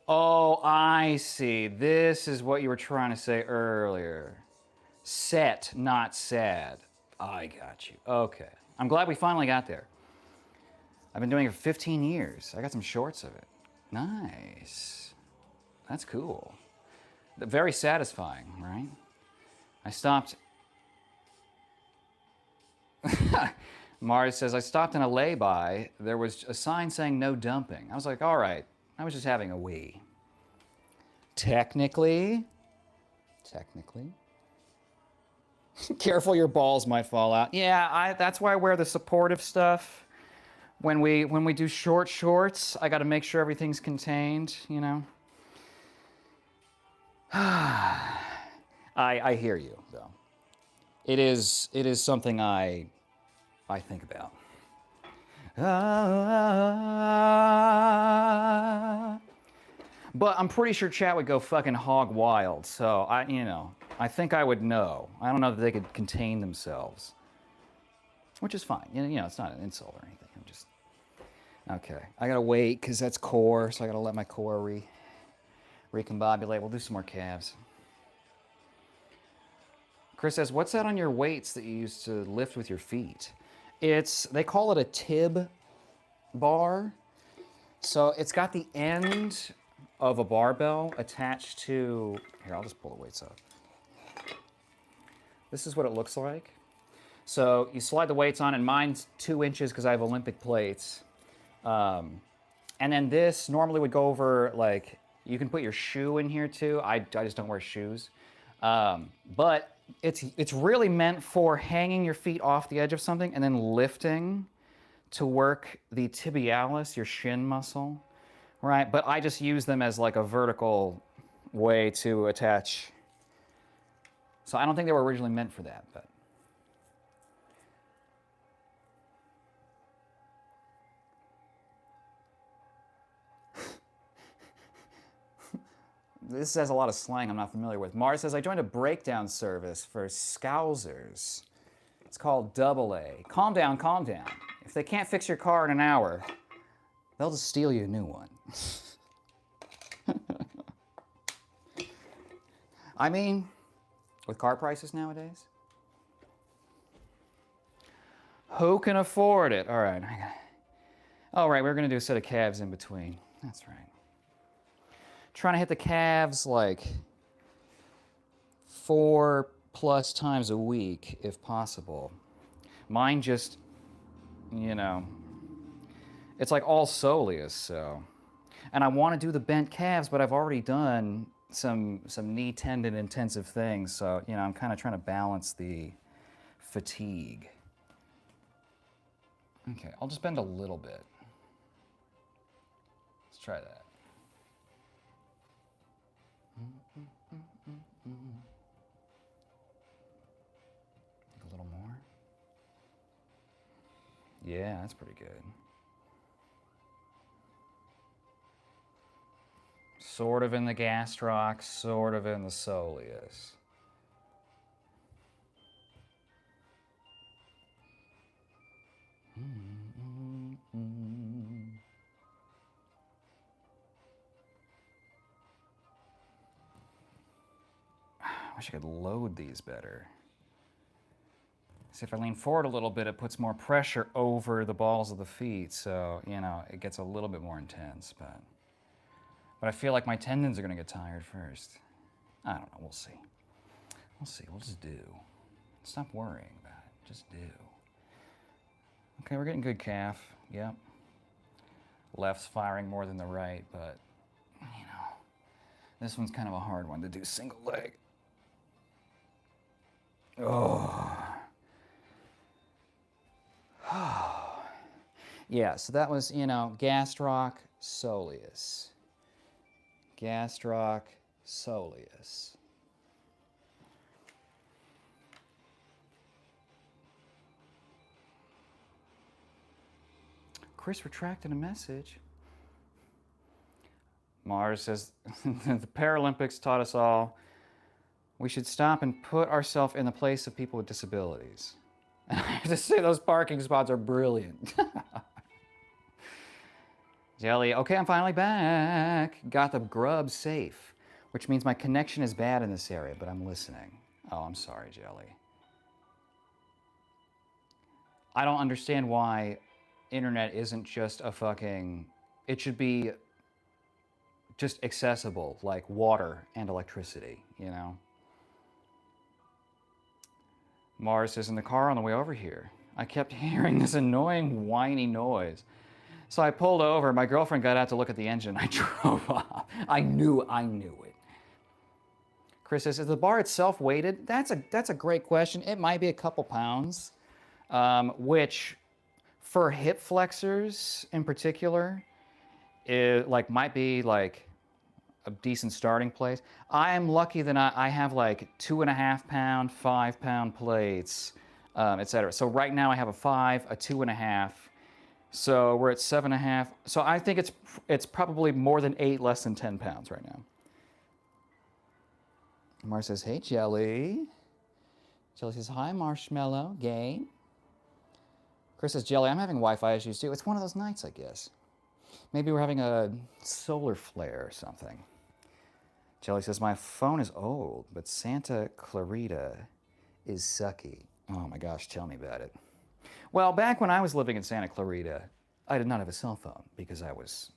Oh, I see. This is what you were trying to say earlier. Set, not sad. I got you. Okay. I'm glad we finally got there. I've been doing it for 15 years. I got some shorts of it. Nice. That's cool. Very satisfying, right? I stopped. Mars says, I stopped in a lay-by. There was a sign saying no dumping. I was like, all right. I was just having a wee. Technically. Careful, your balls might fall out. Yeah, that's why I wear the supportive stuff. When we do short shorts, I got to make sure everything's contained, I hear you, though. It is something I think about. But I'm pretty sure chat would go fucking hog wild. So I think I would know. I don't know that they could contain themselves, which is fine. It's not an insult or anything. I'm just okay. I gotta wait because that's core, so I gotta let my core recombobulate. We'll do some more calves. Chris says, "What's that on your weights that you use to lift with your feet?" They call it a tib bar. So it's got the end of a barbell attached to, here, I'll just pull the weights up. This is what it looks like. So you slide the weights on, and mine's 2 inches because I have Olympic plates. And then this normally would go over, like, you can put your shoe in here too. I just don't wear shoes. But it's really meant for hanging your feet off the edge of something and then lifting to work the tibialis, your shin muscle, right? But I just use them as like a vertical way to attach. So I don't think they were originally meant for that, but. This has a lot of slang I'm not familiar with. Mars says, I joined a breakdown service for Scousers. It's called AA. Calm down, calm down. If they can't fix your car in an hour, they'll just steal you a new one. I mean, with car prices nowadays, who can afford it? All right. All right, we're going to do a set of calves in between. That's right. Trying to hit the calves like 4+ times a week if possible. Mine just, it's like all soleus, so. And I want to do the bent calves, but I've already done some knee tendon intensive things, so, I'm kind of trying to balance the fatigue. Okay, I'll just bend a little bit. Let's try that. A little more. Yeah, that's pretty good. Sort of in the gastroc, sort of in the soleus. I wish I could load these better. See, if I lean forward a little bit, it puts more pressure over the balls of the feet, so, it gets a little bit more intense, but I feel like my tendons are going to get tired first. I don't know, we'll see. We'll see, we'll just do. Stop worrying about it, just do. Okay, we're getting good calf, yep. Left's firing more than the right, but, this one's kind of a hard one to do single leg. Oh. Yeah, so that was, gastroc, soleus. Gastroc, soleus. Chris retracted a message. Mars says, the Paralympics taught us all we should stop and put ourselves in the place of people with disabilities. And I have to say, those parking spots are brilliant. Jelly, okay, I'm finally back. Got the grub safe, which means my connection is bad in this area, but I'm listening. Oh, I'm sorry, Jelly. I don't understand why internet isn't just a fucking, it should be just accessible, like water and electricity, Mars is in the car on the way over here. I kept hearing this annoying whiny noise. So I pulled over, my girlfriend got out to look at the engine, I drove off. I knew it. Chris says, is the bar itself weighted? That's a great question. It might be a couple pounds, which for hip flexors in particular, might be like a decent starting place. I am lucky that I have like 2.5 pound, 5 pound plates, etc. So right now I have a 5, a 2.5, So we're at 7.5. So I think it's probably more than 8, less than 10 pounds right now. Mars says, hey, Jelly. Jelly says, hi, Marshmallow. Game. Chris says, Jelly, I'm having Wi-Fi issues too. It's one of those nights, I guess. Maybe we're having a solar flare or something. Jelly says, my phone is old, but Santa Clarita is sucky. Oh my gosh, tell me about it. Well, back when I was living in Santa Clarita, I did not have a cell phone because I was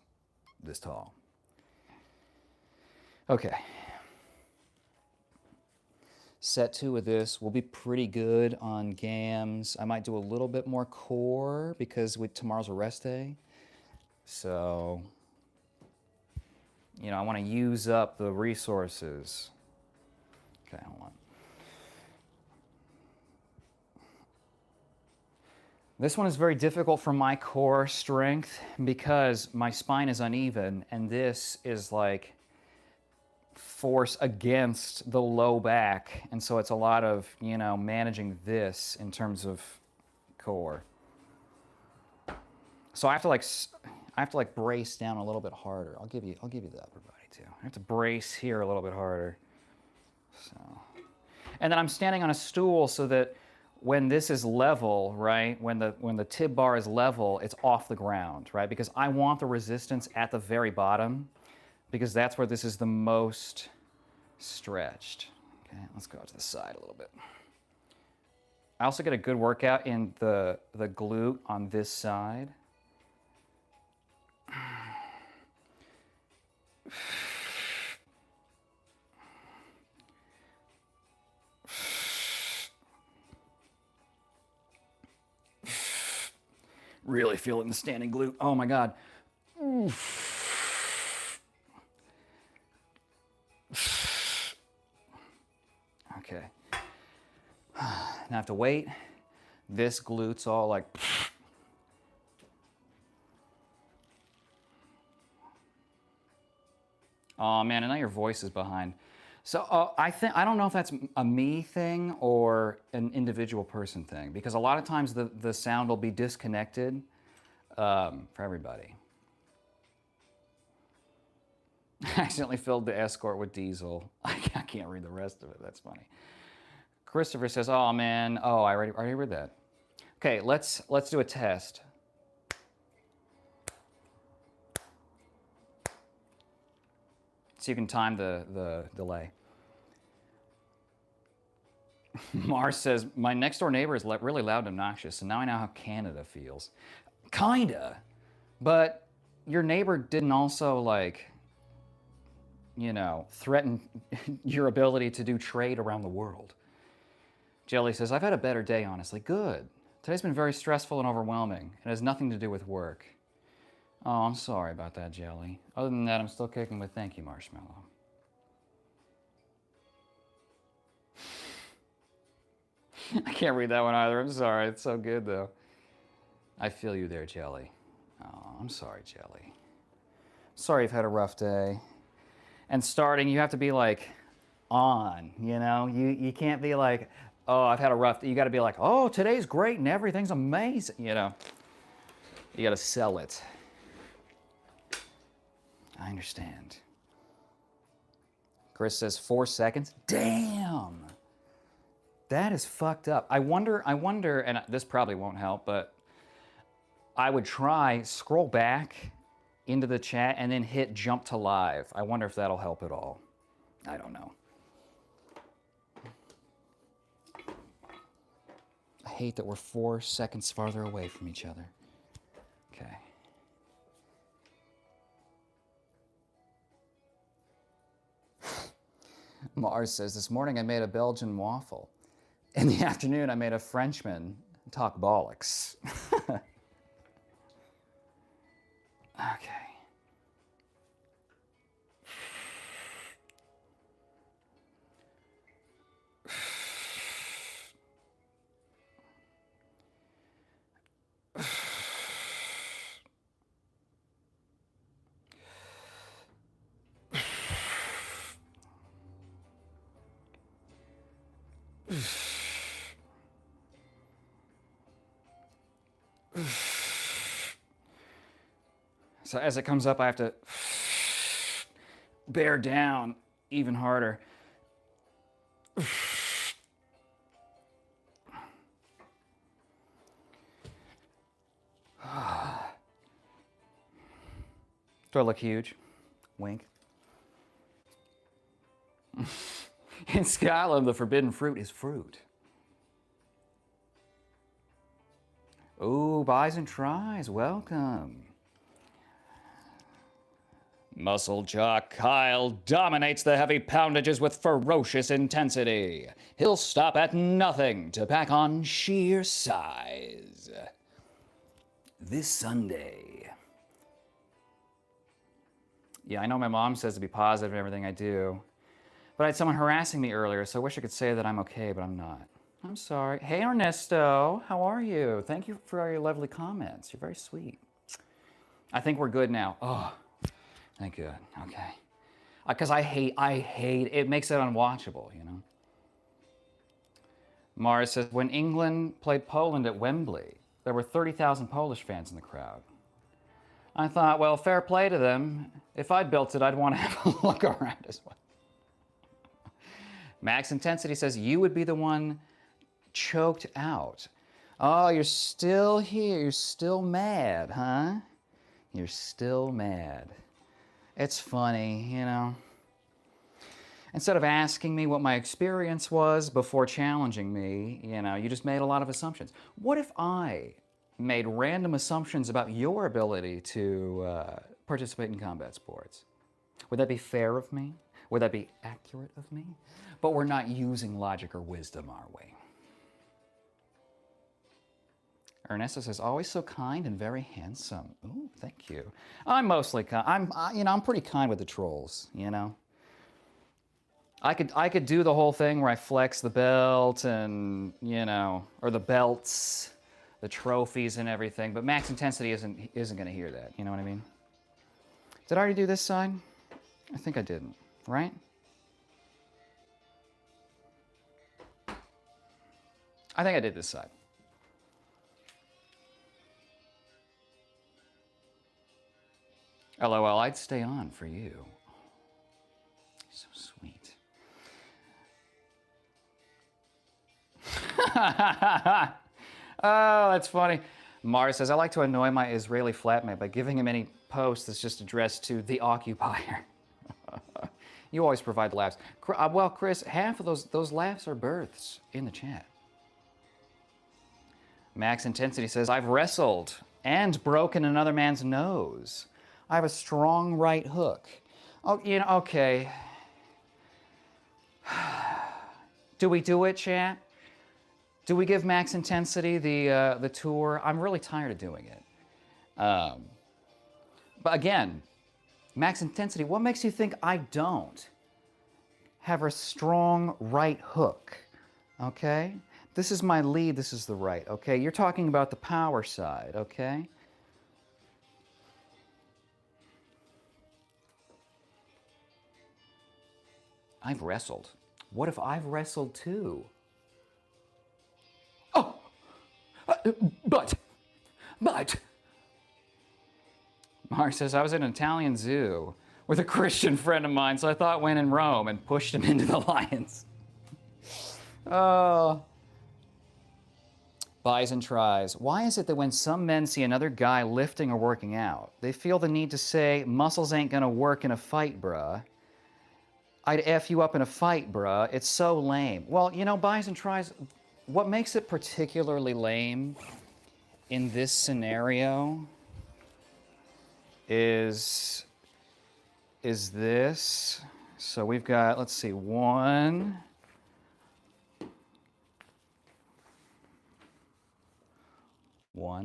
this tall. Okay. Set 2 of this will be pretty good on gams. I might do a little bit more core because tomorrow's a rest day. So, you know, I want to use up the resources. Okay, hold on. This one is very difficult for my core strength because my spine is uneven, and this is like force against the low back, and so it's a lot of, you know, managing this in terms of core. So I have to like brace down a little bit harder. I'll give you the upper body too. I have to brace here a little bit harder. So, and then I'm standing on a stool so that when this is level, right, when the tib bar is level, it's off the ground, right? Because I want the resistance at the very bottom, because that's where this is the most stretched. Okay, let's go to the side a little bit. I also get a good workout in the glute on this side. Really feeling the standing glute. Oh my God. Okay. Now I have to wait. This glute's all like. Oh man, and now your voice is behind. So I don't know if that's a me thing or an individual person thing, because a lot of times the sound will be disconnected for everybody. I accidentally filled the Escort with diesel. I can't read the rest of it. That's funny. Christopher says, "Oh man, oh I already read that." Okay, let's do a test. So you can time the delay. Mars says, my next door neighbor is really loud and obnoxious, and now I know how Canada feels. Kinda, but your neighbor didn't also, like, you know, threaten your ability to do trade around the world. Jelly says, I've had a better day, honestly. Good. Today's been very stressful and overwhelming. It has nothing to do with work. Oh, I'm sorry about that, Jelly. Other than that, I'm still kicking with thank you, Marshmallow. I can't read that one either. I'm sorry. It's so good, though. I feel you there, Jelly. Oh, I'm sorry, Jelly. Sorry you've had a rough day. And starting, you have to be, like, on, you know? You can't be like, oh, I've had a rough day. You got to be like, oh, today's great and everything's amazing, you know? You got to sell it. I understand. Chris says 4 seconds. Damn! That is fucked up. I wonder, and this probably won't help, but I would try, scroll back into the chat and then hit jump to live. I wonder if that'll help at all. I don't know. I hate that we're 4 seconds farther away from each other. Okay. Mars says, this morning I made a Belgian waffle. In the afternoon, I made a Frenchman talk bollocks. Okay. So as it comes up, I have to bear down even harder. Do I look huge? Wink. In Scotland, the forbidden fruit is fruit. Ooh, buys and tries, welcome. Muscle Jaw Kyle dominates the heavy poundages with ferocious intensity. He'll stop at nothing to pack on sheer size. This Sunday. Yeah, I know my mom says to be positive in everything I do, but I had someone harassing me earlier, so I wish I could say that I'm okay, but I'm not. I'm sorry. Hey, Ernesto, how are you? Thank you for all your lovely comments. You're very sweet. I think we're good now. Oh, thank God. Okay. Because I hate, it makes it unwatchable, you know? Mara says, when England played Poland at Wembley, there were 30,000 Polish fans in the crowd. I thought, well, fair play to them. If I'd built it, I'd want to have a look around as well. Max Intensity says, you would be the one choked out. Oh, you're still here. You're still mad, huh? You're still mad. It's funny, you know. Instead of asking me what my experience was before challenging me, you know, you just made a lot of assumptions. What if I made random assumptions about your ability to participate in combat sports? Would that be fair of me? Would that be accurate of me? But we're not using logic or wisdom, are we? Ernesto says, always so kind and very handsome. Ooh, thank you. I'm mostly kind. I'm pretty kind with the trolls, you know? I could do the whole thing where I flex the belt and, you know, or the belts, the trophies and everything, but Max Intensity isn't going to hear that, you know what I mean? Did I already do this side? I think I didn't, right? I think I did this side. LOL, I'd stay on for you. So sweet. Oh, that's funny. Mara says, I like to annoy my Israeli flatmate by giving him any post that's just addressed to the occupier. You always provide laughs. Well, Chris, half of those laughs are births in the chat. Max Intensity says, I've wrestled and broken another man's nose. I have a strong right hook. Oh, you know, okay. Do we do it, chat? Do we give Max Intensity the tour? I'm really tired of doing it. But again, Max Intensity, what makes you think I don't have a strong right hook? Okay? This is my lead, this is the right, okay? You're talking about the power side, okay? I've wrestled. What if I've wrestled too? Oh! But! Mark says, I was at an Italian zoo with a Christian friend of mine, so I thought when in Rome and pushed him into the lions. Oh. Buys and tries. Why is it that when some men see another guy lifting or working out, they feel the need to say, muscles ain't gonna work in a fight, bruh? I'd F you up in a fight, bruh. It's so lame. Well, you know, buys and tries, what makes it particularly lame in this scenario is this. So we've got, let's see, one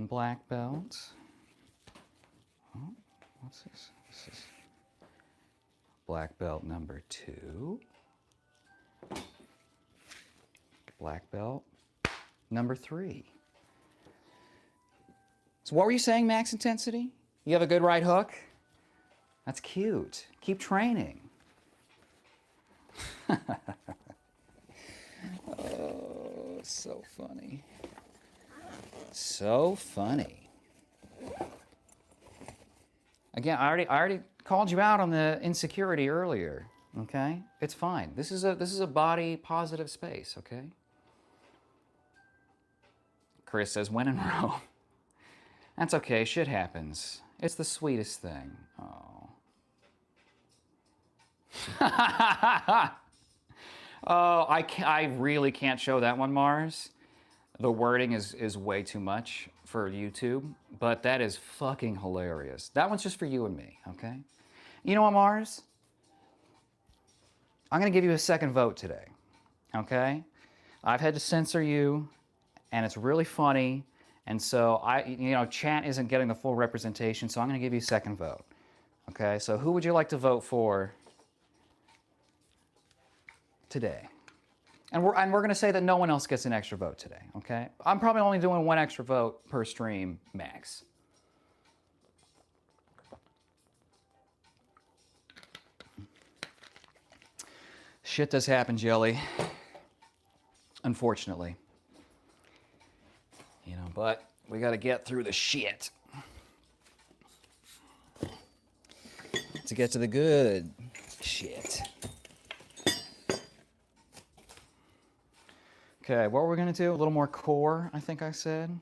black belt. Oh, what's this? This is black belt number 2. Black belt number 3. So what were you saying, Max Intensity? You have a good right hook? That's cute. Keep training. Oh, so funny. So funny. Again, I already called you out on the insecurity earlier. Okay, it's fine. This is a body positive space. Okay. Chris says, when in Rome. That's okay. Shit happens. It's the sweetest thing. Oh. Oh, I really can't show that one, Mars. The wording is way too much for YouTube, but that is fucking hilarious. That one's just for you and me, okay? You know what, Mars? I'm gonna give you a second vote today, okay? I've had to censor you, and it's really funny, and so chat isn't getting the full representation, so I'm gonna give you a second vote, okay? So who would you like to vote for today? And we're going to say that no one else gets an extra vote today, okay? I'm probably only doing one extra vote per stream max. Shit does happen, Jelly. Unfortunately. You know, but we got to get through the shit to get to the good shit. Okay, what were we going to do? A little more core, I think I said.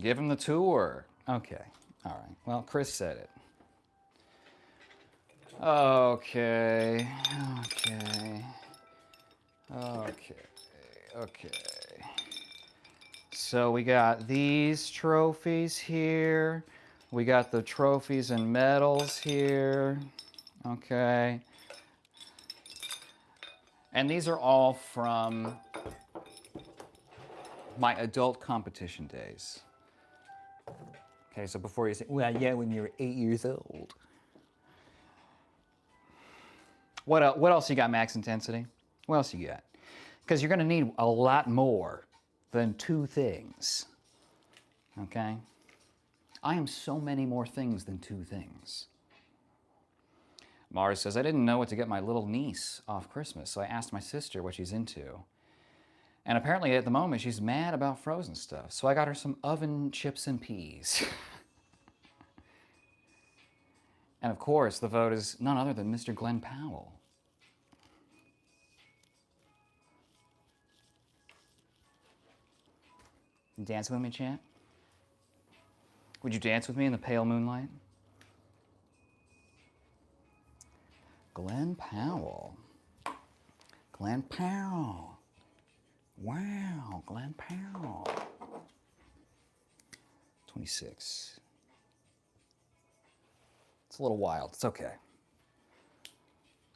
Give him the tour. Okay, all right. Well, Chris said it. Okay. So we got these trophies here. We got the trophies and medals here. Okay. And these are all from my adult competition days. Okay, so before you say, well, yeah, when you were 8 years old. What else you got, Max Intensity? What else you got? Because you're going to need a lot more than 2 things. Okay? I am so many more things than 2 things. Mars says, I didn't know what to get my little niece off Christmas, so I asked my sister what she's into. And apparently at the moment she's mad about frozen stuff, so I got her some oven chips and peas. And of course, the vote is none other than Mr. Glenn Powell. Dance with me, chat? Would you dance with me in the pale moonlight? Glenn Powell. Glenn Powell. Wow, Glenn Powell. 26. It's a little wild. It's okay.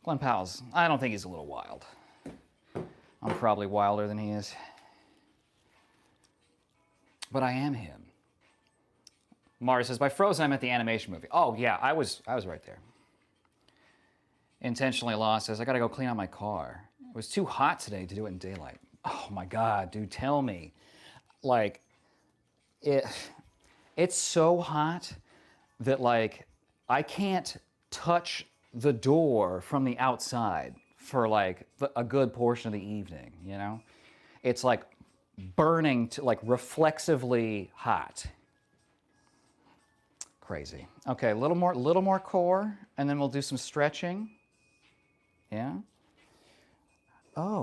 Glenn Powell's, I don't think he's a little wild. I'm probably wilder than he is. But I am him. Mars says, by Frozen, I meant the animation movie. Oh, yeah, I was right there. Intentionally Lost says, I gotta go clean out my car. It was too hot today to do it in daylight. Oh my God, dude, tell me. Like, it's so hot that, like, I can't touch the door from the outside for, like, a good portion of the evening, you know? It's, like, burning, like, reflexively hot. Crazy. Okay, a little more core, and then we'll do some stretching. Yeah? Oh,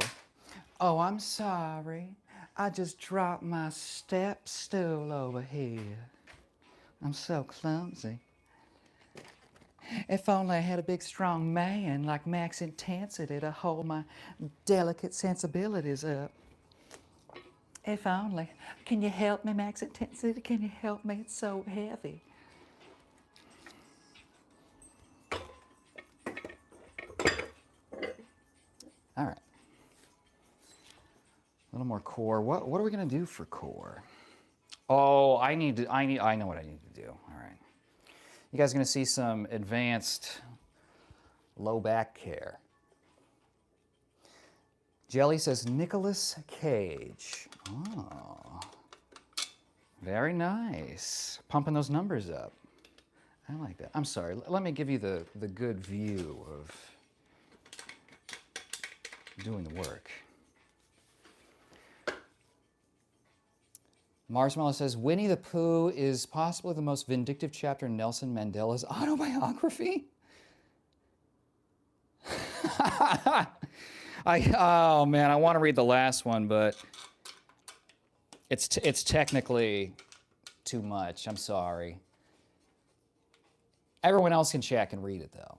I'm sorry. I just dropped my step stool over here. I'm so clumsy. If only I had a big, strong man like Max Intensity to hold my delicate sensibilities up. If only. Can you help me, Max Intensity? Can you help me? It's so heavy. All right. A little more core. What are we gonna do for core? Oh, I know what I need to do. All right. You guys are gonna see some advanced low back care. Jelly says Nicolas Cage. Oh, very nice. Pumping those numbers up. I like that. I'm sorry. Let me give you the good view of doing the work. Marshmallow says, Winnie the Pooh is possibly the most vindictive chapter in Nelson Mandela's autobiography. Oh man, I want to read the last one, but it's technically too much. I'm sorry. Everyone else can check and read it though.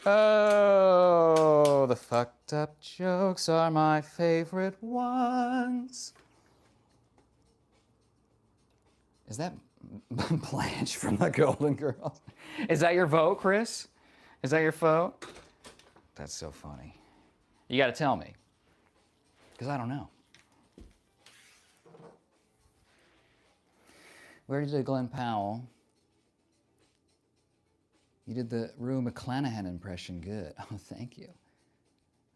Oh, the fucked up jokes are my favorite ones. Is that Blanche from the Golden Girls? Is that your vote, Chris? Is that your vote? That's so funny. You got to tell me, because I don't know. Where did Glenn Powell? You did the Rue McClanahan impression good. Oh, thank you.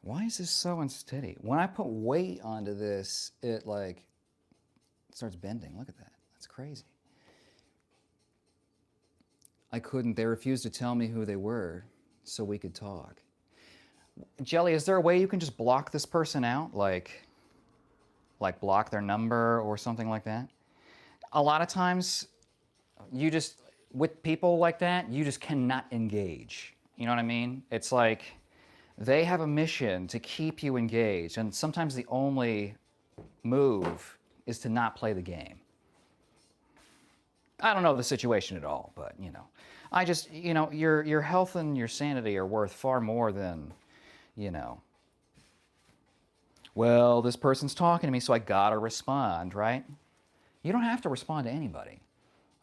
Why is this so unsteady? When I put weight onto this, it starts bending. Look at that. That's crazy. I couldn't. They refused to tell me who they were so we could talk. Jelly, is there a way you can just block this person out? Like block their number or something like that? A lot of times, with people like that, you just cannot engage. You know what I mean? It's like they have a mission to keep you engaged, and sometimes the only move is to not play the game. I don't know the situation at all, but I just, your health and your sanity are worth far more than, well, this person's talking to me, so I gotta respond, right? You don't have to respond to anybody.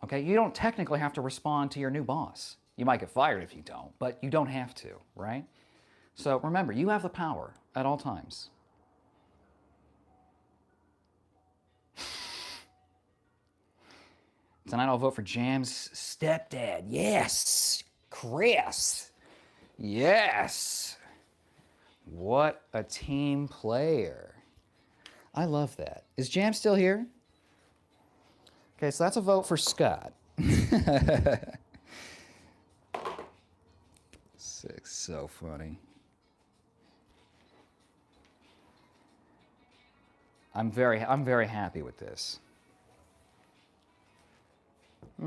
Okay, you don't technically have to respond to your new boss. You might get fired if you don't, but you don't have to, right? So remember, you have the power at all times. Tonight I'll vote for Jam's stepdad. Yes, Chris. Yes. What a team player. I love that. Is Jam still here? Okay, so that's a vote for Scott. 6, so funny. I'm very happy with this. I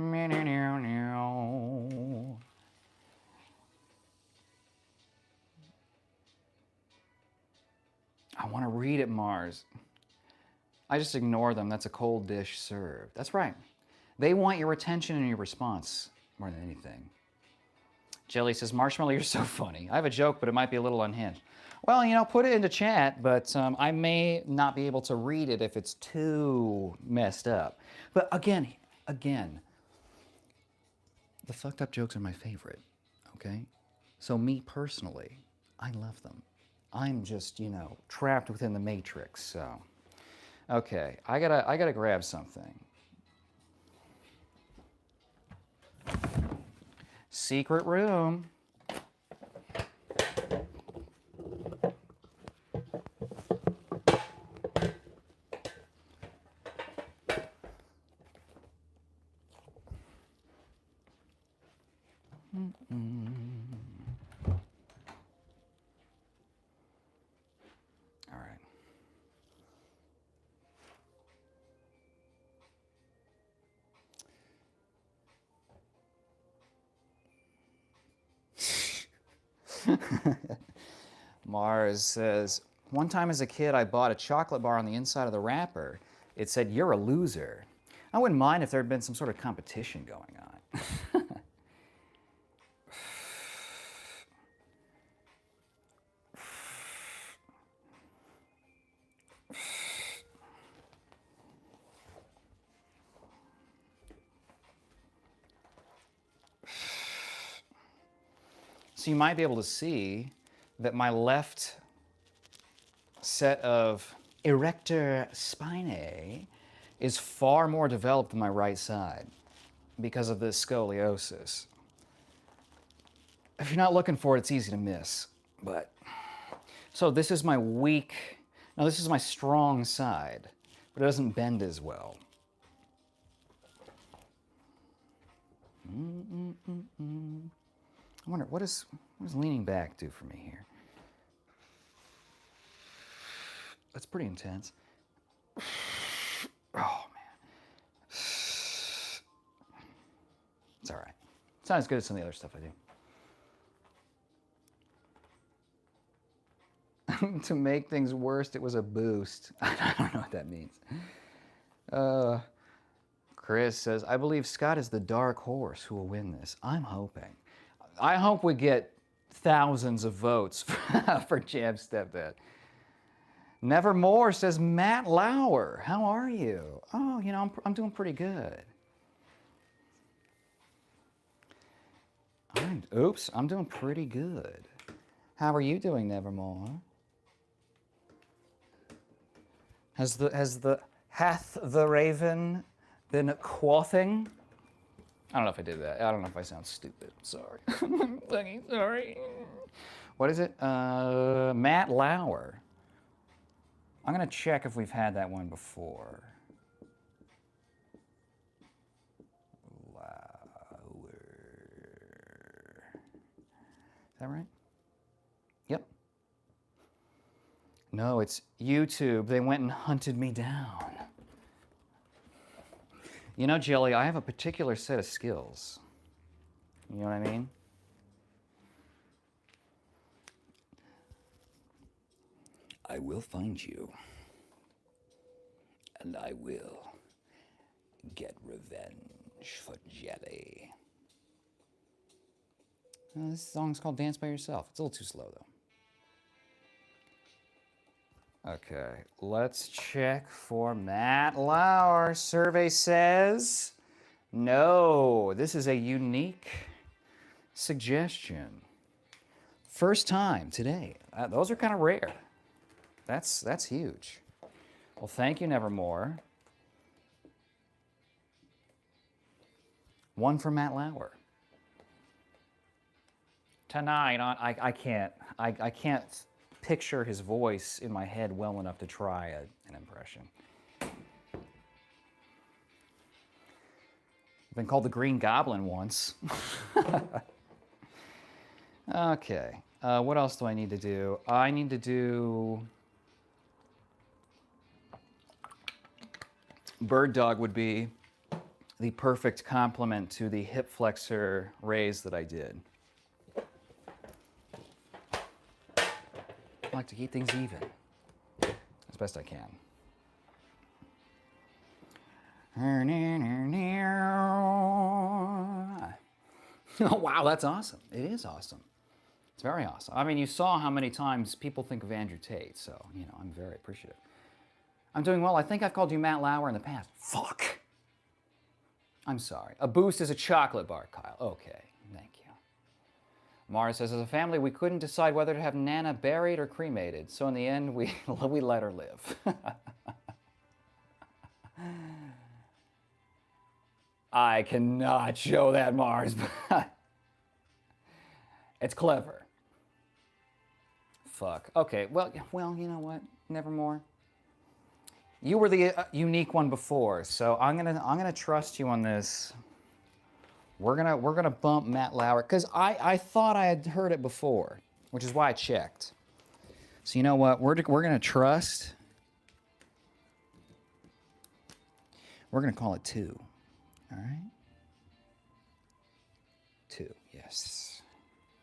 want to read it, Mars. I just ignore them. That's a cold dish served. That's right. They want your attention and your response more than anything. Jelly says, Marshmallow, you're so funny. I have a joke, but it might be a little unhinged. Well, put it into chat, but I may not be able to read it if it's too messed up. But again, the fucked up jokes are my favorite, okay? So me personally, I love them. I'm just, trapped within the matrix, so. Okay, I gotta grab something. Secret room. All right. Mars says, one time as a kid, I bought a chocolate bar on the inside of the wrapper. It said, you're a loser. I wouldn't mind if there had been some sort of competition going on. So you might be able to see that my left set of erector spinae is far more developed than my right side because of this scoliosis. If you're not looking for it, it's easy to miss. But so this is my weak, no, this is my strong side, but it doesn't bend as well. I wonder, what does leaning back do for me here? That's pretty intense. Oh, man. It's all right. It's not as good as some of the other stuff I do. To make things worse, it was a boost. I don't know what that means. Chris says, I believe Scott is the dark horse who will win this. I'm hoping. I hope we get thousands of votes for Jam Stepdad. Nevermore says, Matt Lauer, how are you? Oh, you know, I'm doing pretty good. Oops, I'm doing pretty good. How are you doing, Nevermore? Hath the raven been quaffing? I don't know if I did that. I don't know if I sound stupid. Sorry. I'm fucking sorry. What is it? Matt Lauer. I'm going to check if we've had that one before. Lauer. Is that right? Yep. No, it's YouTube. They went and hunted me down. You know, Jelly, I have a particular set of skills. You know what I mean? I will find you. And I will get revenge for Jelly. This song's called Dance by Yourself. It's a little too slow, though. Okay, let's check for Matt Lauer. Survey says no. This is a unique suggestion. First time today. Those are kind of rare. That's huge. Well, thank you, Nevermore. One for Matt Lauer. Tonight on I can't picture his voice in my head well enough to try an impression. I've been called the Green Goblin once. Okay, what else do I need to do? I need to do... Bird dog would be the perfect complement to the hip flexor raise that I did. I like to keep things even as best I can. Oh, wow, that's awesome. It is awesome. It's very awesome. I mean, you saw how many times people think of Andrew Tate, so, you know, I'm very appreciative. I'm doing well. I think I've called you Matt Lauer in the past. Fuck. I'm sorry. A boost is a chocolate bar, Kyle. Okay, thank you. Mara says, as a family, we couldn't decide whether to have Nana buried or cremated, so in the end, we let her live. I cannot show that, Mars, but it's clever. Fuck. Okay, well, you know what? Nevermore. You were the unique one before, so I'm gonna trust you on this. We're gonna bump Matt Lauer because I thought I had heard it before, which is why I checked. So you know what? We're gonna trust. We're gonna call it 2. All right. 2. Yes.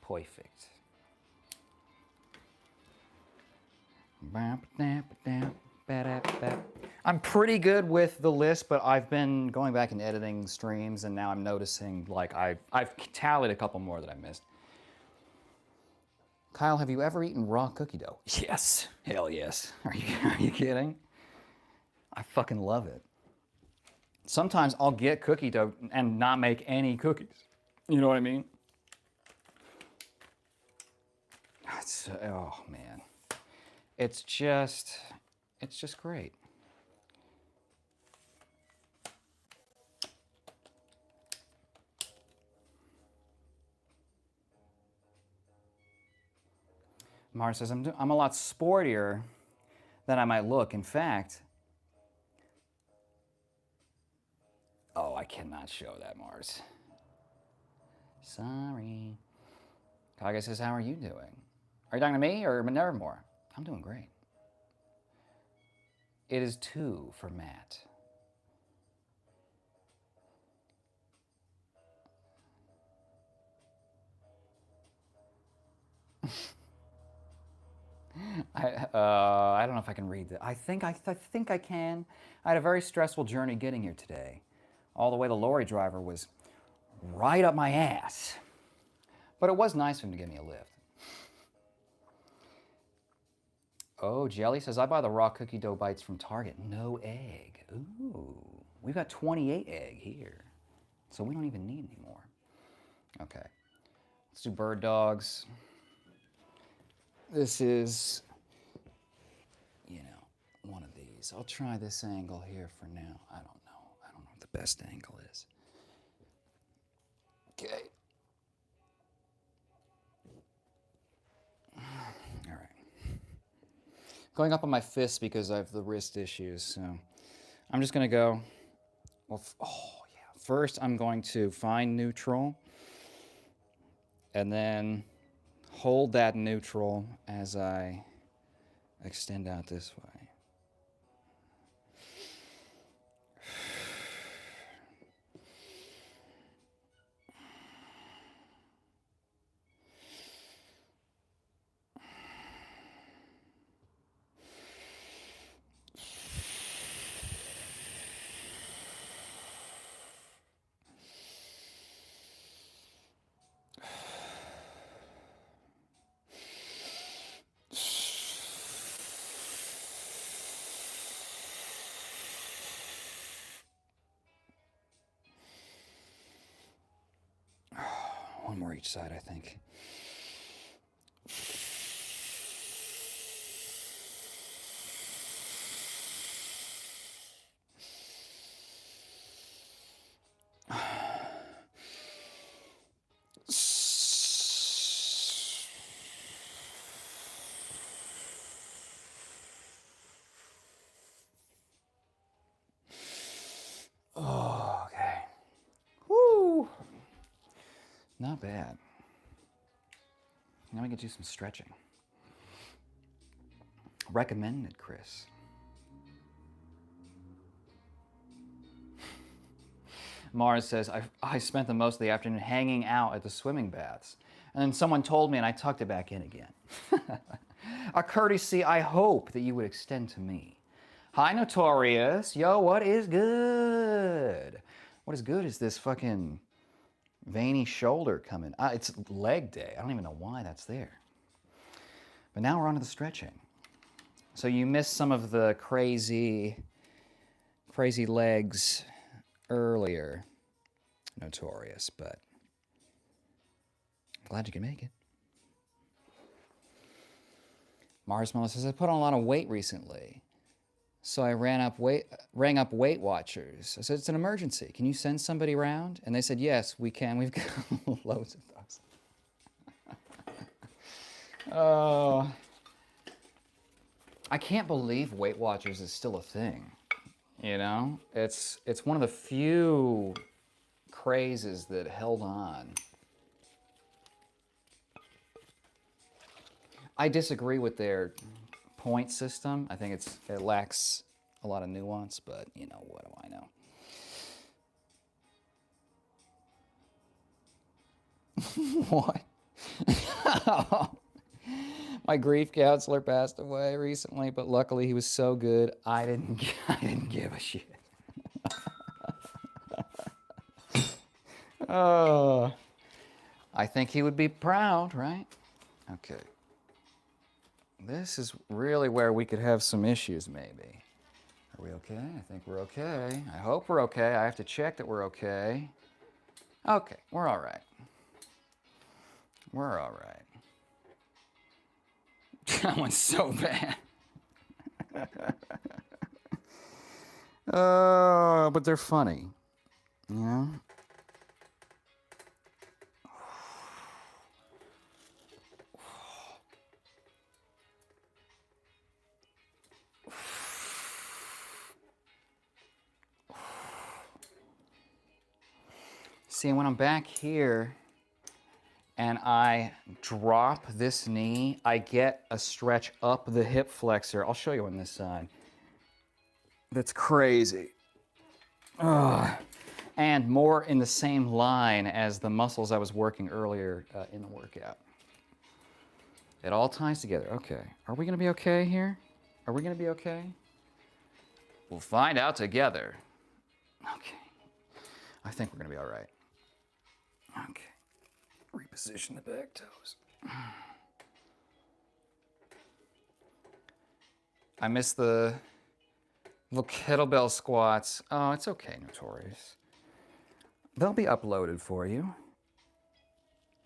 Perfect. I'm pretty good with the list, but I've been going back and editing streams, and now I'm noticing, like, I've tallied a couple more that I missed. Kyle, have you ever eaten raw cookie dough? Yes. Hell yes. Are you kidding? I fucking love it. Sometimes I'll get cookie dough and not make any cookies. You know what I mean? Oh, man. It's just great. Mara says, I'm a lot sportier than I might look. In fact, oh, I cannot show that, Mars. Sorry. Kaga says, how are you doing? Are you talking to me or Nevermore? I'm doing great. It is 2 for Matt. I don't know if I can read that. I think I can. I had a very stressful journey getting here today. All the way the lorry driver was right up my ass. But it was nice of him to give me a lift. Oh, Jelly says, I buy the raw cookie dough bites from Target. No egg. Ooh, we've got 28 egg here. So we don't even need any more. Okay, let's do bird dogs. This is, you know, one of these. I'll try this angle here for now. I don't know. I don't know what the best angle is. Okay. All right. Going up on my fists because I have the wrist issues, so I'm just gonna go, well, oh yeah. First I'm going to find neutral and then hold that neutral as I extend out this way. One more each side, I think. Oh, okay. Woo! Not bad. Now we can do some stretching. Recommended, Chris. Mars says, I spent the most of the afternoon hanging out at the swimming baths. And then someone told me and I tucked it back in again. A courtesy I hope that you would extend to me. Hi, Notorious. Yo, what is good? What is good is this fucking veiny shoulder coming. It's leg day. I don't even know why that's there. But now we're on to the stretching. So you missed some of the crazy legs earlier, Notorious, but I'm glad you can make it. Marshmallow says, I put on a lot of weight recently. So I rang up Weight Watchers. I said, it's an emergency. Can you send somebody around? And they said, yes, we can. We've got loads of those. Oh. I can't believe Weight Watchers is still a thing. You know? It's one of the few crazes that held on. I disagree with their point system. I think it lacks a lot of nuance, but you know, what do I know? What? My grief counselor passed away recently, but luckily he was so good, I didn't give a shit. Oh, I think he would be proud, right? Okay. This is really where we could have some issues, maybe. Are we okay? I think we're okay. I hope we're okay. I have to check that we're okay. Okay, we're all right. We're all right. That one's so bad. But they're funny, you know? See, when I'm back here and I drop this knee, I get a stretch up the hip flexor. I'll show you on this side. that's crazy. Ugh. And more in the same line as the muscles I was working earlier in the workout. It all ties together. Okay. Are we going to be okay here? Are we going to be okay? We'll find out together. Okay. I think we're going to be all right. Okay. Reposition the back toes. I missed the little kettlebell squats. Oh, it's okay, Notorious. They'll be uploaded for you.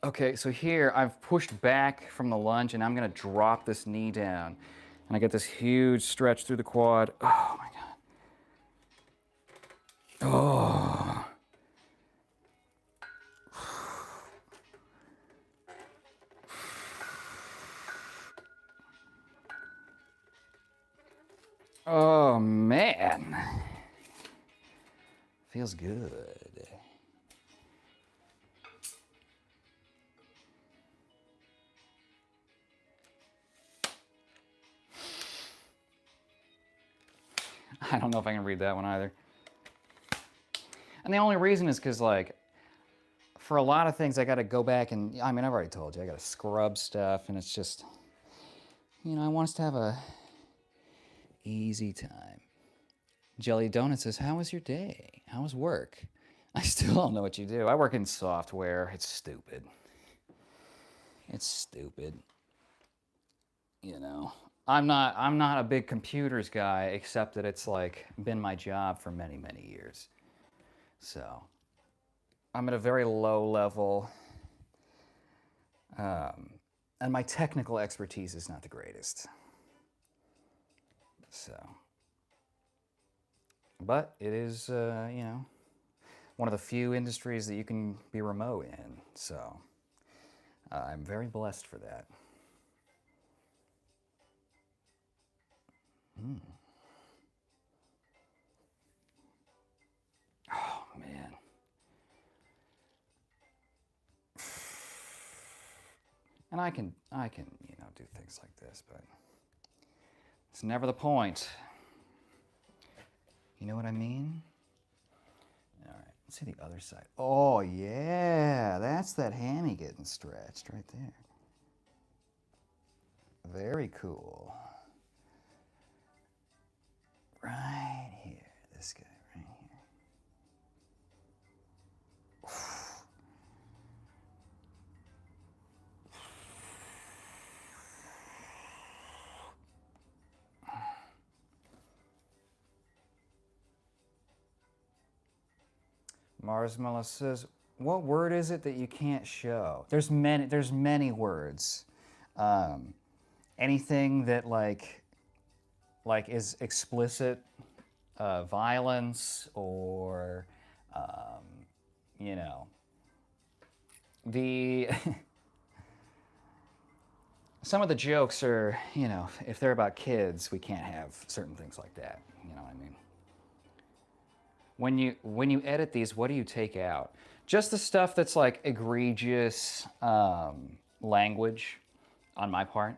Okay, so here I've pushed back from the lunge and I'm gonna drop this knee down. And I get this huge stretch through the quad. Oh my God. Oh. Oh man. Feels good. I don't know if I can read that one either. And the only reason is because, like, for a lot of things, I got to go back and, I mean, I've already told you, I got to scrub stuff, and it's just, you know, I want us to have a easy time. Jelly Donut says, how was your day? How was work? I still don't know what you do. I work in software. It's stupid. It's stupid. You know, I'm not a big computers guy, except that it's like been my job for many, many years. So I'm at a very low level, and my technical expertise is not the greatest. So, but it is, you know, one of the few industries that you can be remote in. So I'm very blessed for that. Oh man. And I can, you know, do things like this, but it's never the point. You know what I mean? All right, let's see the other side. Oh yeah, that's that hammy getting stretched right there. Very cool. Right here, this guy right here. Marsmella says, what word is it that you can't show? There's many words. Anything that like is explicit violence or, you know, the some of the jokes are, you know, if they're about kids, we can't have certain things like that. You know what I mean? When you edit these, what do you take out? Just the stuff that's like egregious language on my part.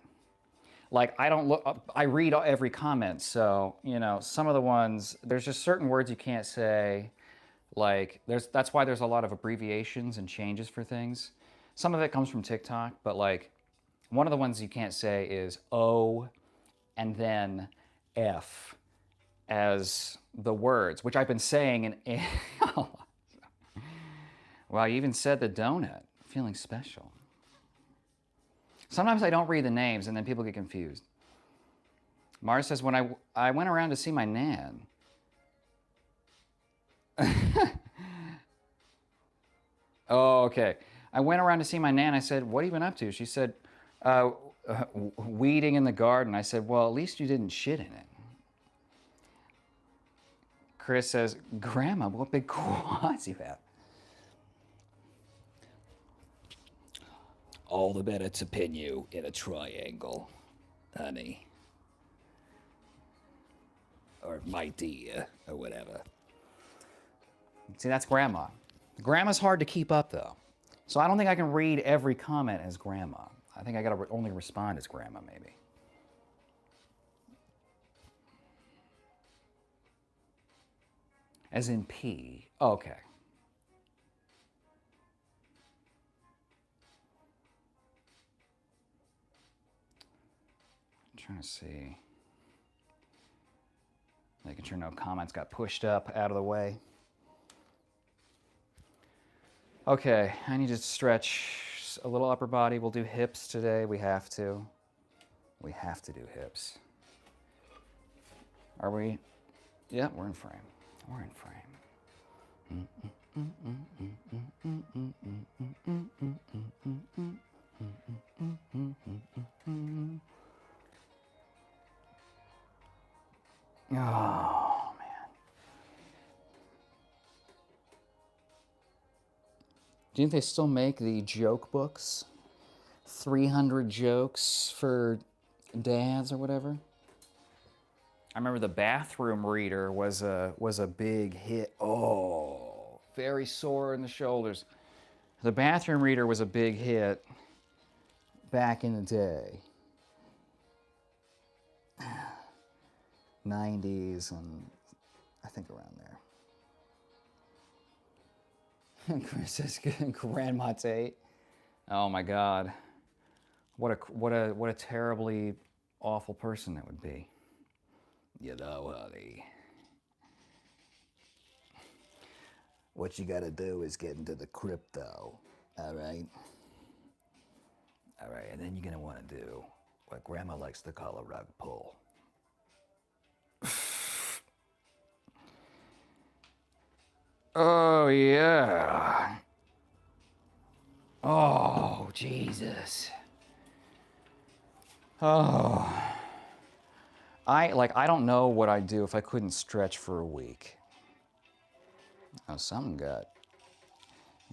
Like I don't look, I read every comment, so you know some of the ones. There's just certain words you can't say. Like that's why there's a lot of abbreviations and changes for things. Some of it comes from TikTok, but like one of the ones you can't say is O and then F as the words, which I've been saying in wow, you even said the donut. Feeling special. Sometimes I don't read the names and then people get confused. Mars says, when I went around to see my nan. Oh, okay. I went around to see my nan. I said, what have you been up to? She said, weeding in the garden. I said, well, at least you didn't shit in it. Chris says, Grandma, what big quads you have. All the better to pin you in a triangle, honey. Or my dear, or whatever. See, that's Grandma. Grandma's hard to keep up, though. So I don't think I can read every comment as Grandma. I think I gotta only respond as Grandma, maybe. As in P. Oh, okay. I'm trying to see. Making sure no comments got pushed up out of the way. Okay, I need to stretch a little upper body. We'll do hips today. We have to. We have to do hips. Are we? Yeah, we're in frame. We're in frame. Oh, man. Do you think they still make the joke books? 300 jokes for dads or whatever? I remember the bathroom reader was a big hit. Oh, very sore in the shoulders. The bathroom reader was a big hit back in the day. 90s and I think around there. Chris says Grandma Tate. Oh my God. What a terribly awful person that would be. You know, honey. What you gotta do is get into the crypto, all right? All right, and then you're gonna wanna do what Grandma likes to call a rug pull. Oh, yeah. Oh, Jesus. Oh. I don't know what I'd do if I couldn't stretch for a week. Oh, something got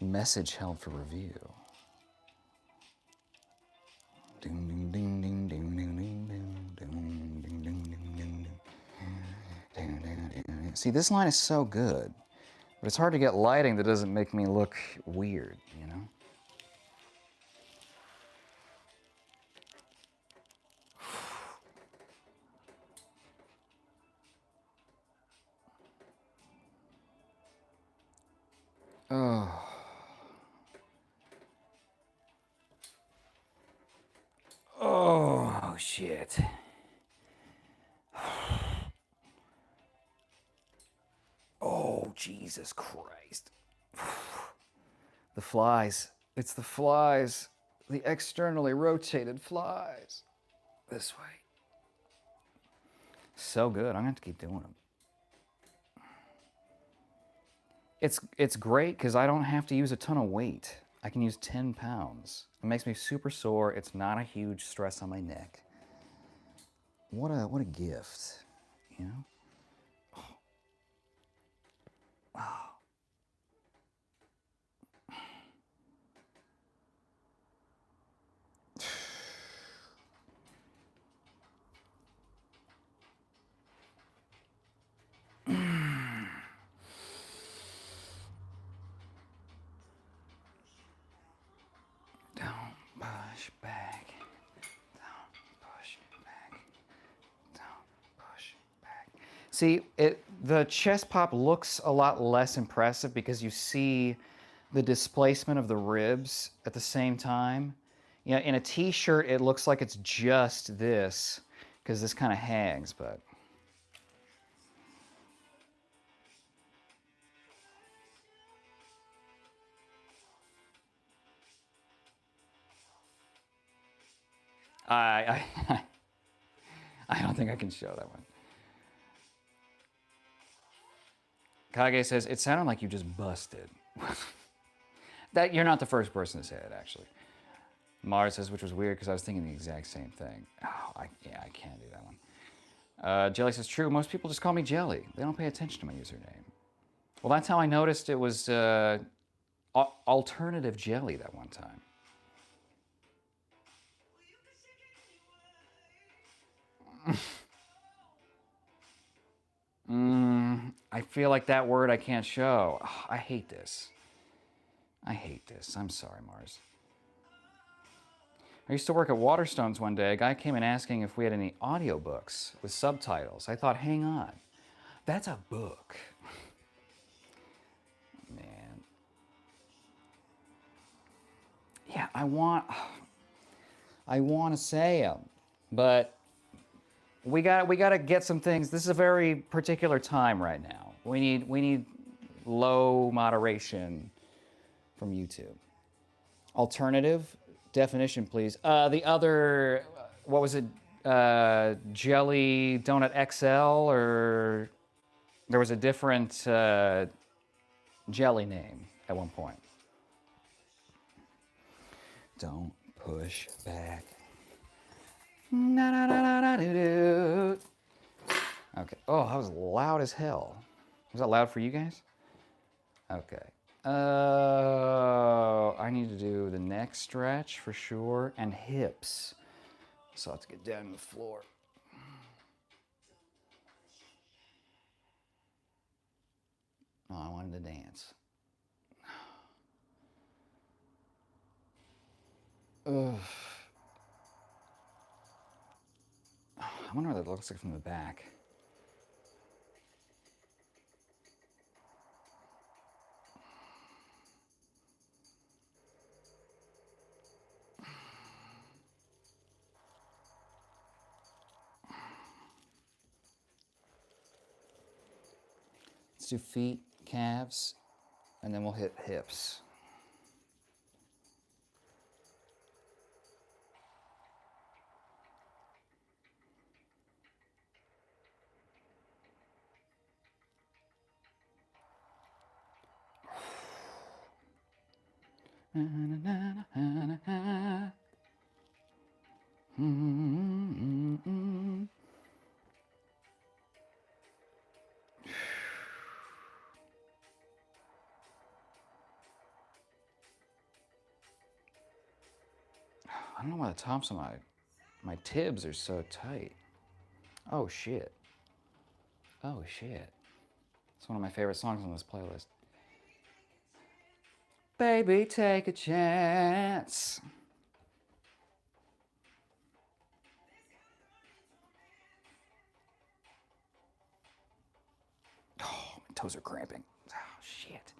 message held for review. Ding, ding, ding, ding, ding, ding, ding, ding, ding, ding, ding, ding, ding. See, this line is so good, but it's hard to get lighting that doesn't make me look weird, you know? Oh. Oh, shit. Oh, Jesus Christ. The flies. It's the flies. The externally rotated flies. This way. So good. I'm going to have to keep doing them. It's great because I don't have to use a ton of weight. I can use 10 pounds. It makes me super sore. It's not a huge stress on my neck. What a gift, you know? Oh. Don't push back. Don't push back. Don't push back. See, the chest pop looks a lot less impressive because you see the displacement of the ribs at the same time. You know, in a t-shirt, it looks like it's just this because this kind of hangs, but. I don't think I can show that one. Kage says, it sounded like you just busted. That you're not the first person to say it, actually. Mars says, which was weird because I was thinking the exact same thing. Oh, I can't do that one. Jelly says, true, most people just call me Jelly. They don't pay attention to my username. Well, that's how I noticed it was alternative Jelly that one time. I feel like that word I can't show. Oh, I hate this. I hate this. I'm sorry, Mars. I used to work at Waterstones one day. A guy came in asking if we had any audiobooks with subtitles. I thought, hang on, that's a book. Yeah, I want to say them, but we got to get some things. This is a very particular time right now. We need low moderation from YouTube. Alternative definition, please. The other, what was it? Jelly Donut XL, or there was a different jelly name at one point. Don't push back. Okay. Oh, that was loud as hell. Was that loud for you guys? Okay. I need to do the neck stretch for sure, and hips. So let's get down to the floor. Oh, I wanted to dance. Ugh. I wonder what that looks like from the back. Let's do feet, calves, and then we'll hit hips. I don't know why the tops of my tibs are so tight. Oh shit. Oh shit. It's one of my favorite songs on this playlist. Baby, take a chance. Oh, my toes are cramping. Oh shit.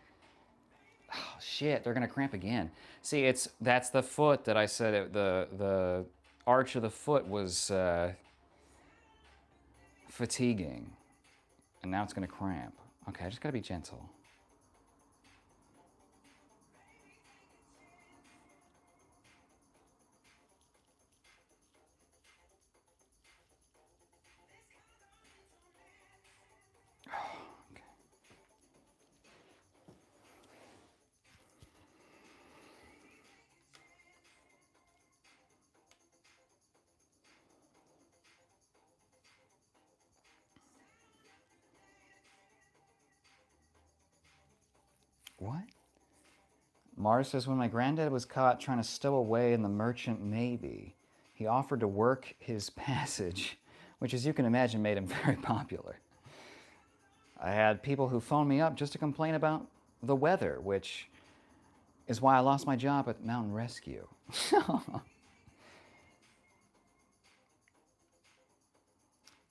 Oh shit, they're gonna cramp again. See, that's the foot that I said the arch of the foot was fatiguing, and now it's gonna cramp. Okay, I just gotta be gentle. Okay. What? Mars says, when my granddad was caught trying to stow away in the merchant navy, he offered to work his passage, which, as you can imagine, made him very popular. I had people who phoned me up just to complain about the weather, which is why I lost my job at Mountain Rescue.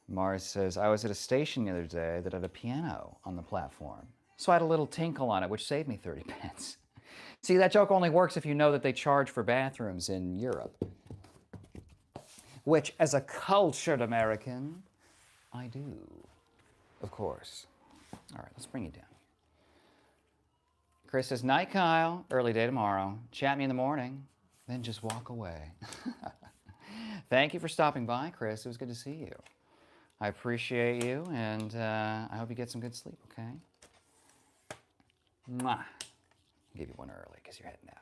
Mars says, I was at a station the other day that had a piano on the platform, so I had a little tinkle on it, which saved me 30 pence. See, that joke only works if you know that they charge for bathrooms in Europe. Which, as a cultured American, I do. Of course. All right, let's bring you down. Chris says, night, Kyle. Early day tomorrow. Chat me in the morning, then just walk away. Thank you for stopping by, Chris. It was good to see you. I appreciate you, and I hope you get some good sleep, okay? Mwah. I'll give you one early because you're heading out.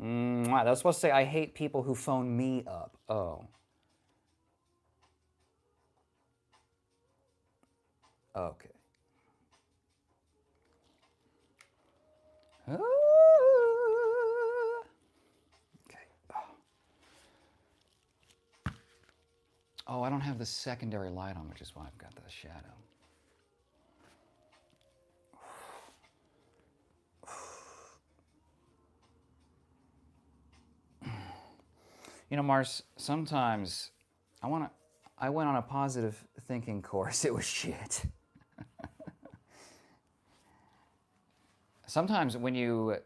Mwah. That was supposed to say, I hate people who phone me up. Oh. Okay. Okay. Oh, I don't have the secondary light on, which is why I've got the shadow. You know, Mars, sometimes I went on a positive thinking course. It was shit. Sometimes when you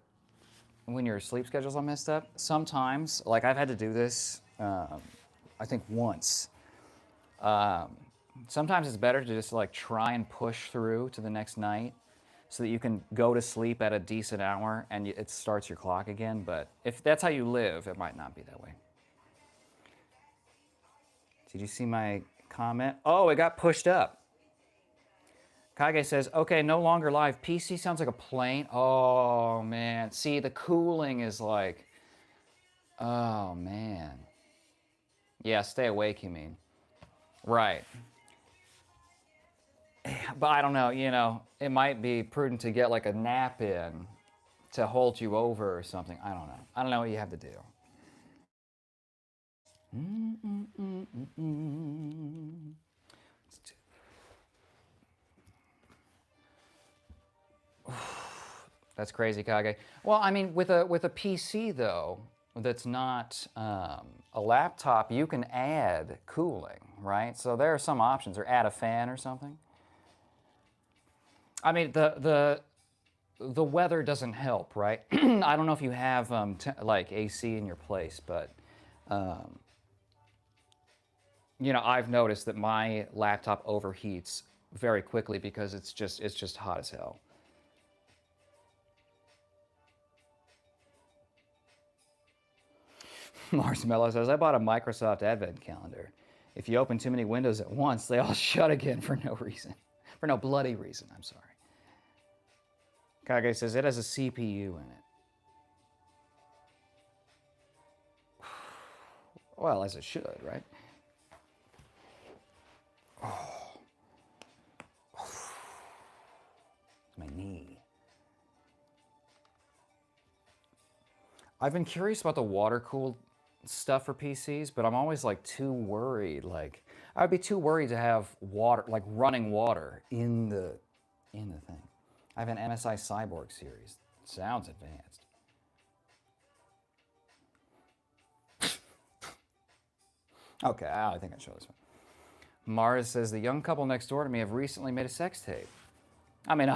when your sleep schedule's all messed up, sometimes, like I've had to do this, I think once. Sometimes it's better to just like try and push through to the next night so that you can go to sleep at a decent hour and it starts your clock again. But if that's how you live, it might not be that way. Did you see my comment? Oh, it got pushed up. Kage says, okay, no longer live. PC sounds like a plane. Oh, man. See, the cooling is like, oh, man. Yeah, stay awake, you mean. Right. But I don't know, you know, it might be prudent to get like a nap in to hold you over or something. I don't know. I don't know what you have to do. That's crazy, Kage. Well, I mean, with a PC though, that's not a laptop, you can add cooling, right? So there are some options, or add a fan or something. I mean, the weather doesn't help, right? I don't know if you have like AC in your place, but you know, I've noticed that my laptop overheats very quickly because it's just hot as hell. Marshmallow says, I bought a Microsoft Advent calendar. If you open too many windows at once, they all shut again for no reason. For no bloody reason, I'm sorry. Kage says, it has a CPU in it. Well, as it should, right? Oh. My knee. I've been curious about the water-cooled stuff for PCs, but I'm always like too worried. Like I'd be too worried to have water, like running water in the thing. I have an MSI Cyborg series. Sounds advanced. Okay, I think I show this one. Mars says the young couple next door to me have recently made a sex tape. I mean,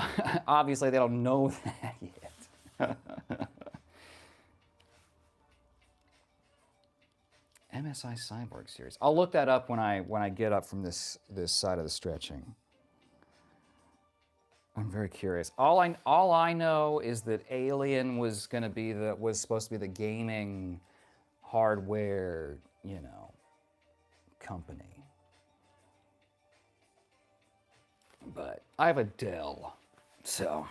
obviously they don't know that yet. MSI Cyborg series. I'll look that up when I get up from this side of the stretching. I'm very curious. All I know is that Alien was supposed to be the gaming hardware, you know, company. But I have a Dell, so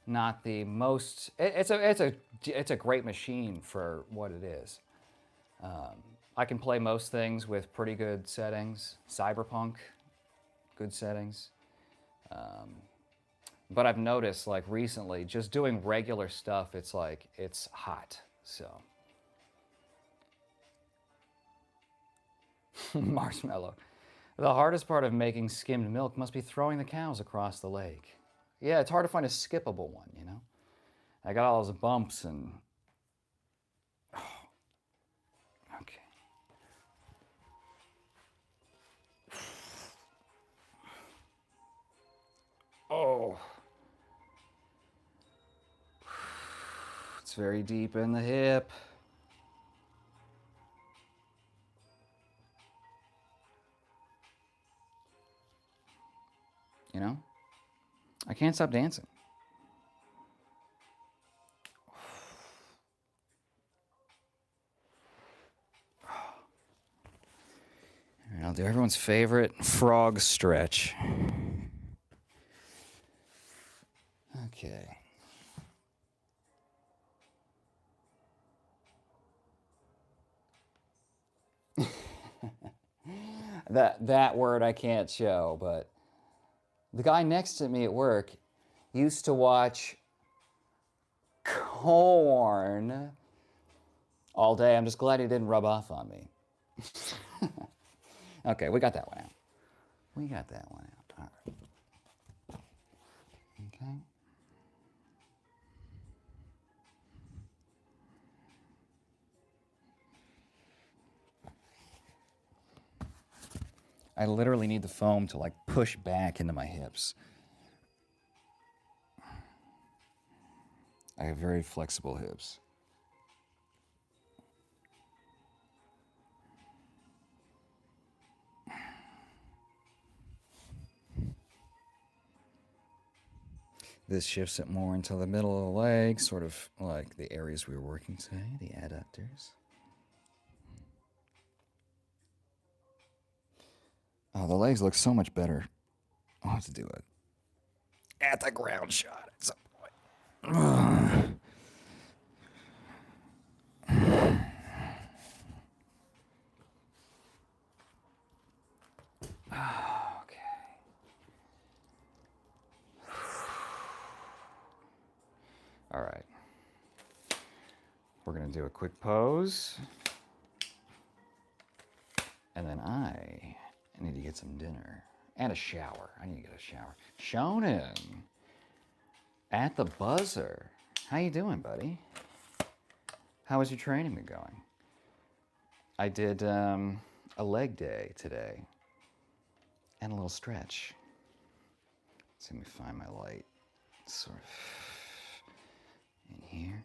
not the most. It's a great machine for what it is. I can play most things with pretty good settings. Cyberpunk, good settings. But I've noticed, like recently, just doing regular stuff, it's like it's hot. So marshmallow. The hardest part of making skimmed milk must be throwing the cows across the lake. Yeah, it's hard to find a skippable one, you know? I got all those bumps and... Oh. Okay. Oh. It's very deep in the hip. You know? I can't stop dancing. All right, I'll do everyone's favorite frog stretch. Okay. that word I can't show, but the guy next to me at work used to watch corn all day. I'm just glad he didn't rub off on me. Okay, we got that one out. We got that one out. All right. Okay. I literally need the foam to like push back into my hips. I have very flexible hips. This shifts it more into the middle of the leg, sort of like the areas we were working today, the adductors. Oh, the legs look so much better. I'll have to do it at the ground shot at some point. Okay. All right. We're going to do a quick pose. And then I need to get some dinner and a shower. I need to get a shower. Shonen, at the buzzer. How you doing, buddy? How was your training been going? I did a leg day today and a little stretch. Let's let me find my light. Sort of in here.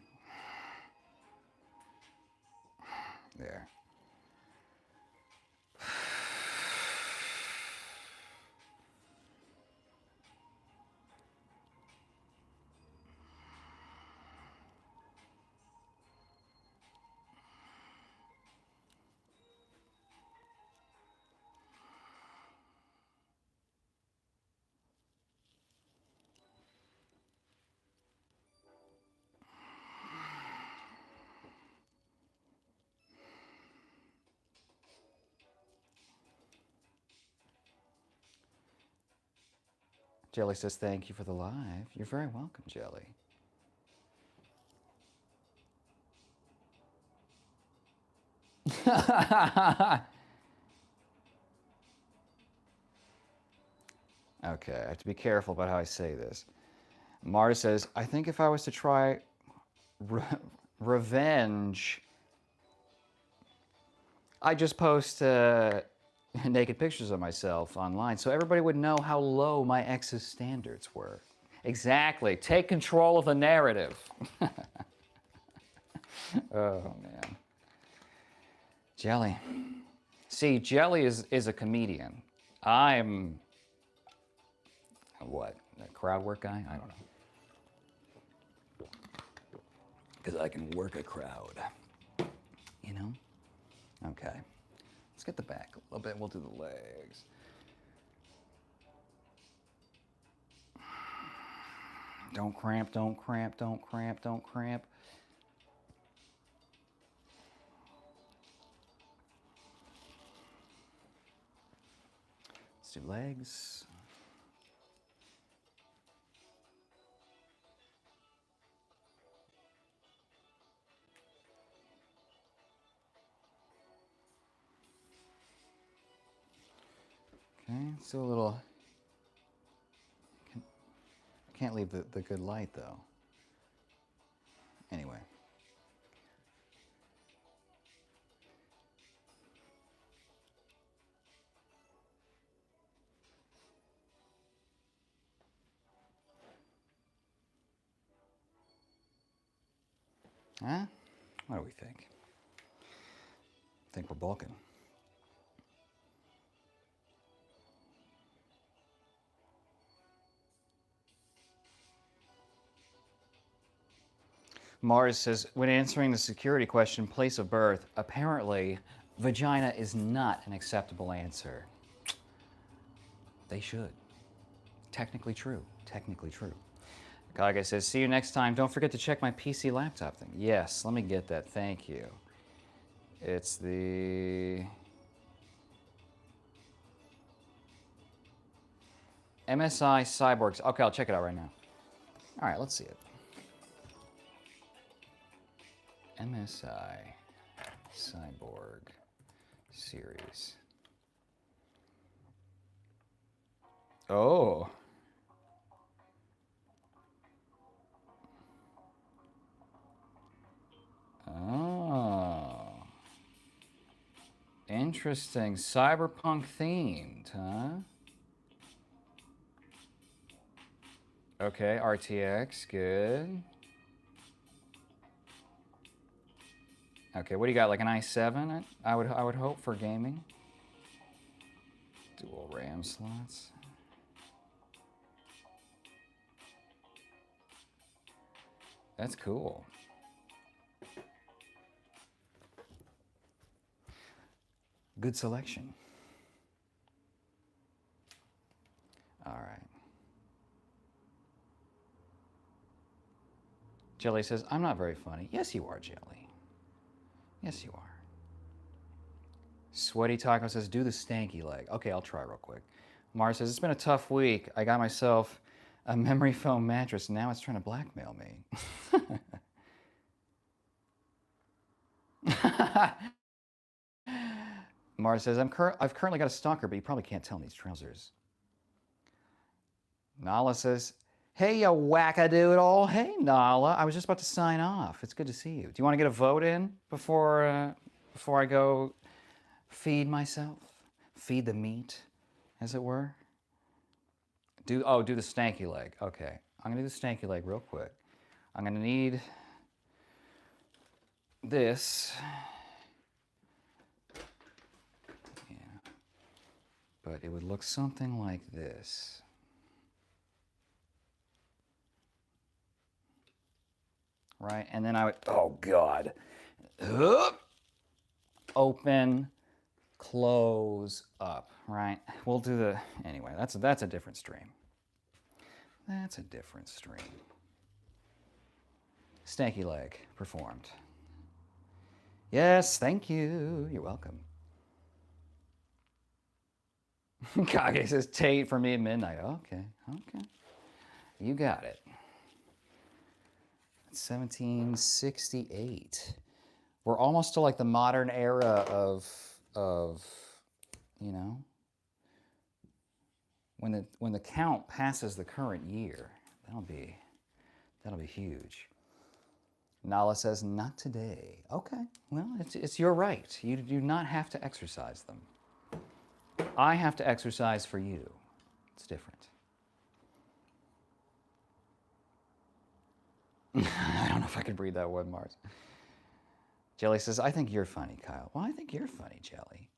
There. Jelly says, thank you for the live. You're very welcome, Jelly. Okay, I have to be careful about how I say this. Mara says, I think if I was to try revenge, I just post naked pictures of myself online so everybody would know how low my ex's standards were. Exactly. Take control of the narrative. Oh, man. Jelly. See, Jelly is a comedian. I'm, what, a crowd work guy? I don't know. Because I can work a crowd. You know? Okay. Let's get the back a little bit. We'll do the legs. Don't cramp, don't cramp, don't cramp, don't cramp. Let's do legs. Okay, still a little. I can't leave the good light though. Anyway. Huh? What do we think? I think we're bulking. Mars says, when answering the security question, place of birth, apparently vagina is not an acceptable answer. They should. Technically true. Technically true. Kaga says, see you next time. Don't forget to check my PC laptop thing. Yes, let me get that. Thank you. It's the MSI Cyborgs. Okay, I'll check it out right now. All right, let's see it. MSI Cyborg series. Oh. Oh. Interesting. Cyberpunk themed, huh? Okay, RTX, good. Okay, what do you got? Like an i7? I would hope for gaming. Dual RAM slots. That's cool. Good selection. All right. Jelly says, I'm not very funny. Yes, you are, Jelly. Yes, you are. Sweaty Taco says, do the stanky leg. Okay, I'll try real quick. Mars says, it's been a tough week. I got myself a memory foam mattress. Now it's trying to blackmail me. Mars says, I've currently got a stalker, but you probably can't tell in these trousers. Nala says, hey, you wackadoodle. Hey, Nala. I was just about to sign off. It's good to see you. Do you want to get a vote in before I go feed myself? Feed the meat, as it were? Do the stanky leg. Okay. I'm going to do the stanky leg real quick. I'm going to need this. Yeah. But it would look something like this. Right? And then I would, oh God. Open, close, up, right? We'll do the, anyway, that's a different stream. That's a different stream. Stanky leg performed. Yes, thank you. You're welcome. Kage says Tate for me at midnight. Okay, okay. You got it. 1768. We're almost to like the modern era of you know, when the count passes the current year. That'll be huge. Nala says, not today. Okay, well, it's your right. You do not have to exercise them. I have to exercise for you. It's different. I don't know if I can read that one, Mars. Jelly says, I think you're funny, Kyle. Well, I think you're funny, Jelly.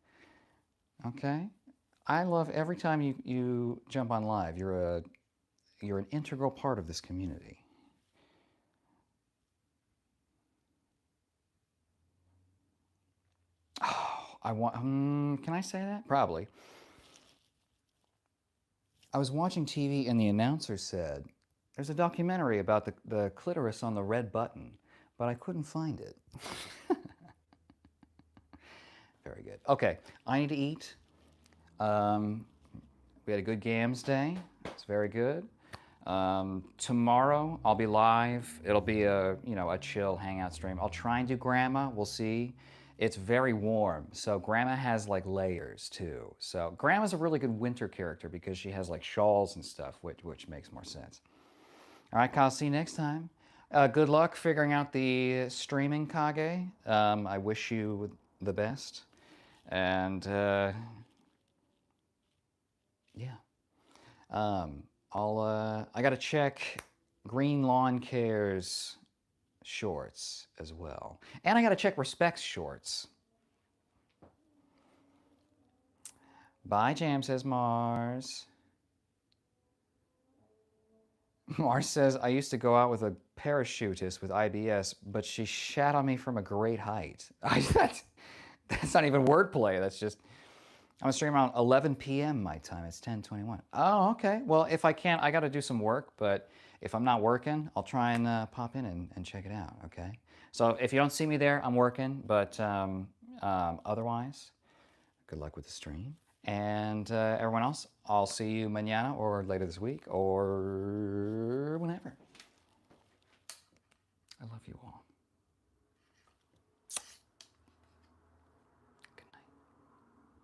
Okay? I love every time you jump on live. You're an integral part of this community. Oh, can I say that? Probably. I was watching TV and the announcer said, there's a documentary about the clitoris on the red button, but I couldn't find it. Very good. Okay, I need to eat. We had a good games day. It's very good. Tomorrow I'll be live. It'll be a chill hangout stream. I'll try and do Grandma. We'll see. It's very warm, so Grandma has like layers too. So Grandma's a really good winter character because she has like shawls and stuff, which makes more sense. All right, Kyle. See you next time. Good luck figuring out the streaming, Kage. I wish you the best. And yeah. I gotta check Green Lawn Care's shorts as well. And I gotta check Respect's shorts. Bye, Jam, says Mars. Mars says, I used to go out with a parachutist with IBS, but she shat on me from a great height. That's not even wordplay. That's just, I'm gonna stream around 11 p.m. my time. It's 10:21. Oh, okay. Well, if I can't, I gotta do some work, but if I'm not working, I'll try and pop in and check it out, okay? So if you don't see me there, I'm working, but otherwise, good luck with the stream. And everyone else, I'll see you mañana or later this week or